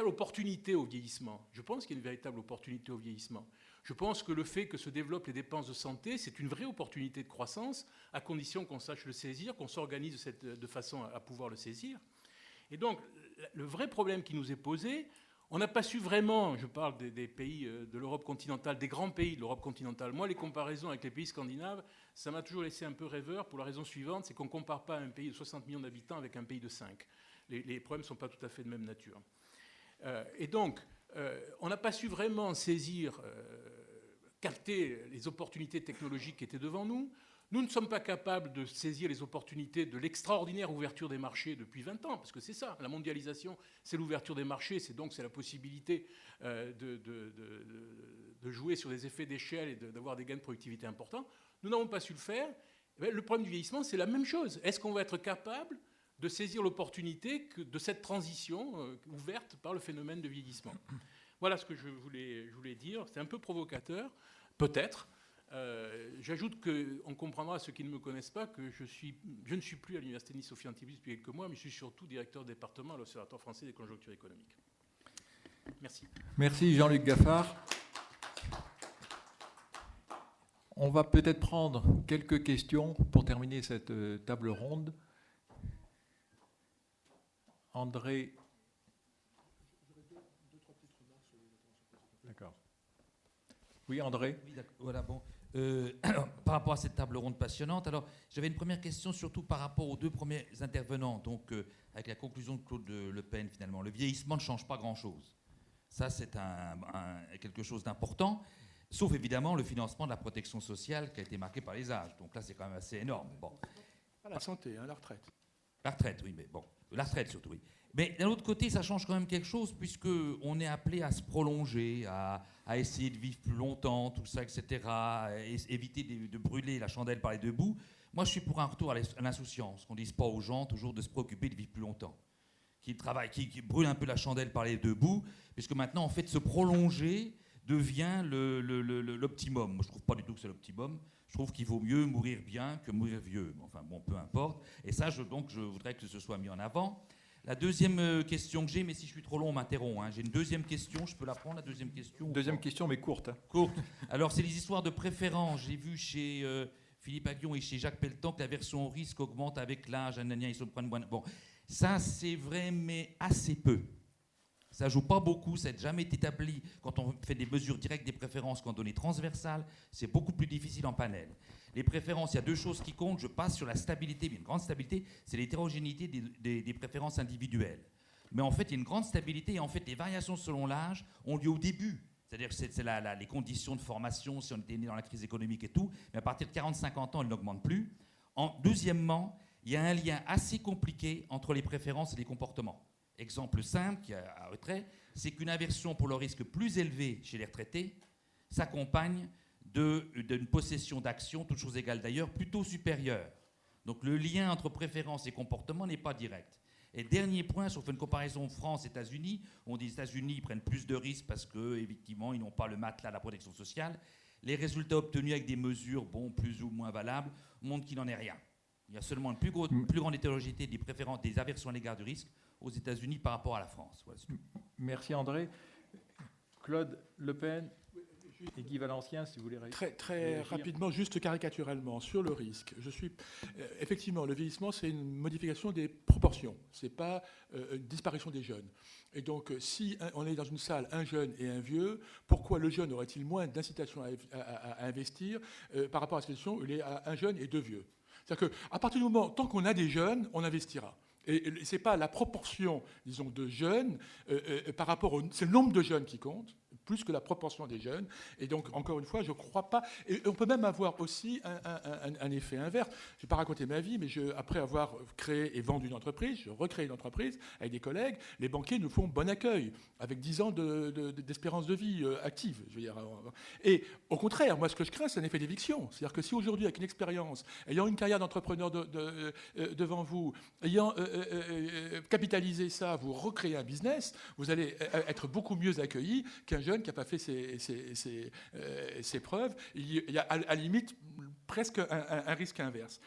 opportunité au vieillissement. Je pense qu'il y a une véritable opportunité au vieillissement. Je pense que le fait que se développent les dépenses de santé, c'est une vraie opportunité de croissance, à condition qu'on sache le saisir, qu'on s'organise de façon à pouvoir le saisir. Et donc, le vrai problème qui nous est posé, on n'a pas su vraiment, je parle des pays de l'Europe continentale, des grands pays de l'Europe continentale. Moi, les comparaisons avec les pays scandinaves, ça m'a toujours laissé un peu rêveur pour la raison suivante, c'est qu'on ne compare pas un pays de 60 millions d'habitants avec un pays de 5. Les problèmes ne sont pas tout à fait de même nature. Et donc, on n'a pas su vraiment saisir, capter les opportunités technologiques qui étaient devant nous. Nous ne sommes pas capables de saisir les opportunités de l'extraordinaire ouverture des marchés depuis 20 ans, parce que c'est ça, la mondialisation, c'est l'ouverture des marchés, c'est la possibilité de jouer sur des effets d'échelle et d'avoir des gains de productivité importants. Nous n'avons pas su le faire. Le problème du vieillissement, c'est la même chose. Est-ce qu'on va être capable de saisir l'opportunité de cette transition ouverte par le phénomène de vieillissement? Voilà ce que je voulais dire. C'est un peu provocateur, peut-être. J'ajoute qu'on comprendra à ceux qui ne me connaissent pas que je ne suis plus à l'Université Nice-Sophie Antipolis depuis quelques mois, mais je suis surtout directeur de département à l'Observatoire français des conjonctures économiques. Merci. Merci Jean-Luc Gaffard. On va peut-être prendre quelques questions pour terminer cette table ronde. André. D'accord. Oui, André. Oui, voilà, bon. Par rapport à cette table ronde passionnante, alors j'avais une première question surtout par rapport aux deux premiers intervenants, donc avec la conclusion de Claude Le Pen finalement. Le vieillissement ne change pas grand-chose. Ça, c'est quelque chose d'important, sauf évidemment le financement de la protection sociale qui a été marqué par les âges. Donc là, c'est quand même assez énorme. Bon. Pas la santé, la retraite. La retraite, oui, mais bon. La retraite surtout, oui. Mais d'un autre côté, ça change quand même quelque chose, puisqu'on est appelé à se prolonger, à essayer de vivre plus longtemps, tout ça, etc., éviter de brûler la chandelle par les deux bouts. Moi, je suis pour un retour à l'insouciance, qu'on ne dise pas aux gens toujours de se préoccuper de vivre plus longtemps, qui brûlent un peu la chandelle par les deux bouts, puisque maintenant, en fait, se prolonger devient l'optimum. Moi, je ne trouve pas du tout que c'est l'optimum. Je trouve qu'il vaut mieux mourir bien que mourir vieux. Enfin, bon, peu importe. Et ça, je voudrais que ce soit mis en avant. La deuxième question que j'ai, mais si je suis trop long, on m'interrompt. Hein. J'ai une deuxième question, je peux la prendre, la deuxième question? Deuxième question, mais courte. Hein. Courte. Alors, c'est les histoires de préférence. J'ai vu chez Philippe Aguillon et chez Jacques Pelletan que la version risque augmente avec l'âge. Bon, ça, c'est vrai, mais assez peu. Ça ne joue pas beaucoup, ça n'a jamais été établi quand on fait des mesures directes des préférences, quand on est transversal, c'est beaucoup plus difficile en panel. Les préférences, il y a deux choses qui comptent, je passe sur la stabilité, mais une grande stabilité, c'est l'hétérogénéité des préférences individuelles. Mais en fait, il y a une grande stabilité, et en fait, les variations selon l'âge ont lieu au début. C'est-à-dire que c'est les conditions de formation, si on était né dans la crise économique et tout, mais à partir de 40-50 ans, elles n'augmentent plus. Deuxièmement, il y a un lien assez compliqué entre les préférences et les comportements. Exemple simple, qui a retrait, c'est qu'une aversion pour le risque plus élevé chez les retraités s'accompagne d'une possession d'actions, toutes choses égales d'ailleurs, plutôt supérieure. Donc le lien entre préférence et comportement n'est pas direct. Et dernier point, si on fait une comparaison France-États-Unis, on dit que les États-Unis prennent plus de risques parce qu'effectivement, ils n'ont pas le matelas de la protection sociale. Les résultats obtenus avec des mesures, plus ou moins valables, montrent qu'il n'en est rien. Il y a seulement une plus grande hétérogénéité des préférences, des aversions à l'égard du risque aux États-Unis par rapport à la France. Voilà. Merci André. Claude Le Pen et Guy Valencien, si vous voulez Très rapidement, juste caricaturellement, sur le risque. Effectivement, le vieillissement, c'est une modification des proportions. Ce n'est pas une disparition des jeunes. Et donc, si on est dans une salle, un jeune et un vieux, pourquoi le jeune aurait-il moins d'incitation à investir par rapport à la situation où il est à un jeune et deux vieux? C'est-à-dire qu'à partir du moment, tant qu'on a des jeunes, on investira. Et ce n'est pas la proportion, disons, de jeunes par rapport c'est le nombre de jeunes qui compte. plus que la proportion des jeunes. Et donc, encore une fois, je ne crois pas... Et on peut même avoir aussi un effet inverse. Je ne vais pas raconter ma vie, mais après avoir créé et vendu une entreprise, je recrée une entreprise avec des collègues. Les banquiers nous font bon accueil, avec 10 ans d'espérance de vie active. Je veux dire. Et au contraire, moi, ce que je crains, c'est un effet d'éviction. C'est-à-dire que si aujourd'hui, avec une expérience, ayant une carrière d'entrepreneur devant vous, ayant capitalisé ça, vous recréez un business, vous allez être beaucoup mieux accueilli qu'un jeune qui n'a pas fait ses preuves. Il y a à la limite presque un risque inverse.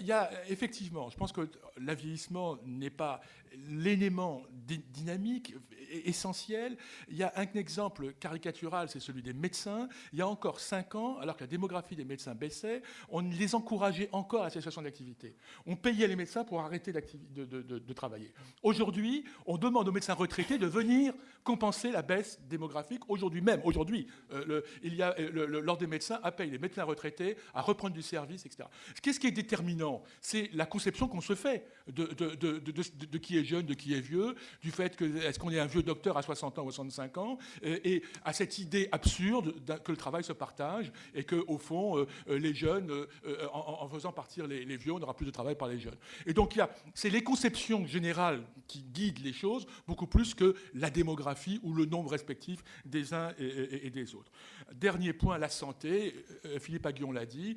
Il y a effectivement, je pense que le vieillissement n'est pas l'élément dynamique essentiel. Il y a un exemple caricatural, c'est celui des médecins. Il y a encore 5 ans, alors que la démographie des médecins baissait, on les encourageait encore à la cessation d'activité. On payait les médecins pour arrêter de travailler. Aujourd'hui, on demande aux médecins retraités de venir compenser la baisse démographique. Aujourd'hui, l'Ordre des médecins appelle les médecins retraités à reprendre du service, etc. Qu'est-ce qui est déterminant? C'est la conception qu'on se fait de qui est jeune, de qui est vieux, du fait que est-ce qu'on est un vieux docteur à 60 ans ou 65 ans, et à cette idée absurde que le travail se partage et qu'au fond, les jeunes, en faisant partir les vieux, on n'aura plus de travail par les jeunes. Et donc, c'est les conceptions générales qui guident les choses, beaucoup plus que la démographie ou le nombre respectif des uns et des autres. Dernier point, la santé. Philippe Aghion l'a dit.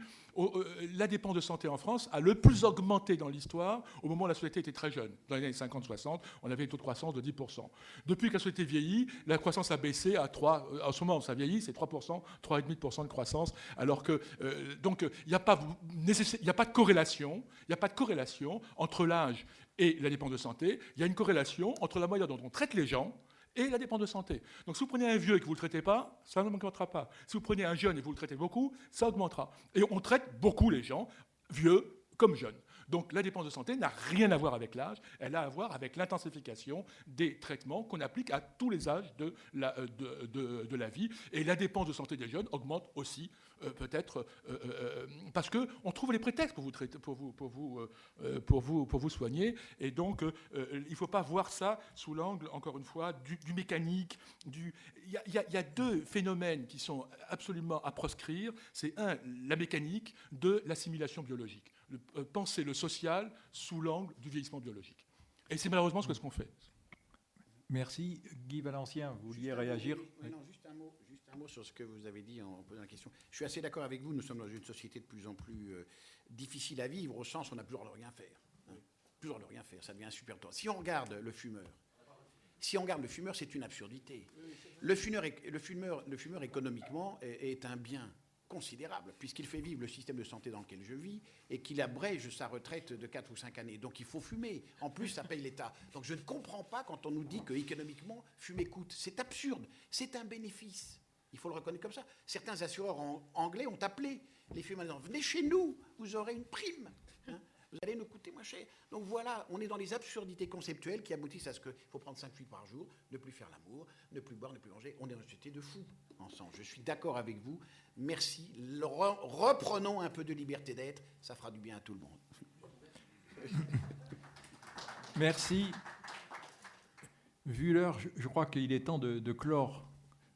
La dépense de santé en France a le plus augmenté dans l'histoire au moment où la société était très jeune. Dans les années 50-60, on avait un taux de croissance de 10%. Depuis que la société vieillit, la croissance a baissé à 3%. En ce moment, ça vieillit, c'est 3%, 3,5% de croissance. Alors que, donc, il n'y a pas de corrélation. Il n'y a pas de corrélation entre l'âge et la dépense de santé. Il y a une corrélation entre la manière dont on traite les gens et la dépense de santé. Donc, si vous prenez un vieux et que vous ne le traitez pas, ça n'augmentera pas. Si vous prenez un jeune et que vous le traitez beaucoup, ça augmentera. Et on traite beaucoup les gens, vieux comme jeunes. Donc, la dépense de santé n'a rien à voir avec l'âge, elle a à voir avec l'intensification des traitements qu'on applique à tous les âges de la vie. Et la dépense de santé des jeunes augmente aussi, peut-être, parce qu'on trouve les prétextes pour vous soigner. Et donc, il ne faut pas voir ça sous l'angle, encore une fois, du mécanique. Il y a 2 phénomènes qui sont absolument à proscrire. C'est la mécanique, 2, l'assimilation biologique. Penser le social sous l'angle du vieillissement biologique. Et c'est malheureusement ce qu'on fait. Merci. Guy Valencien, vous vouliez réagir? Oui, non, juste un mot sur ce que vous avez dit en posant la question. Je suis assez d'accord avec vous, nous sommes dans une société de plus en plus difficile à vivre, au sens où on n'a plus le droit de rien faire. Plus le droit de rien faire, ça devient super tôt. Si on regarde le fumeur, c'est une absurdité. Le fumeur économiquement est un bien considérable, puisqu'il fait vivre le système de santé dans lequel je vis et qu'il abrège sa retraite de 4 ou 5 années. Donc il faut fumer. En plus, ça paye l'État. Donc je ne comprends pas quand on nous dit qu'économiquement, fumer coûte. C'est absurde. C'est un bénéfice. Il faut le reconnaître comme ça. Certains assureurs anglais ont appelé les fumeurs en disant « Venez chez nous, vous aurez une prime. Vous allez nous coûter moins cher. » Donc voilà, on est dans les absurdités conceptuelles qui aboutissent à ce qu'il faut prendre 5 fuites par jour, ne plus faire l'amour, ne plus boire, ne plus manger. On est dans une société de fous ensemble. Je suis d'accord avec vous. Merci. Reprenons un peu de liberté d'être. Ça fera du bien à tout le monde. Merci. Vu l'heure, je crois qu'il est temps de clore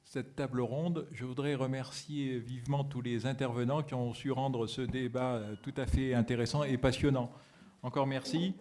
cette table ronde. Je voudrais remercier vivement tous les intervenants qui ont su rendre ce débat tout à fait intéressant et passionnant. Encore merci.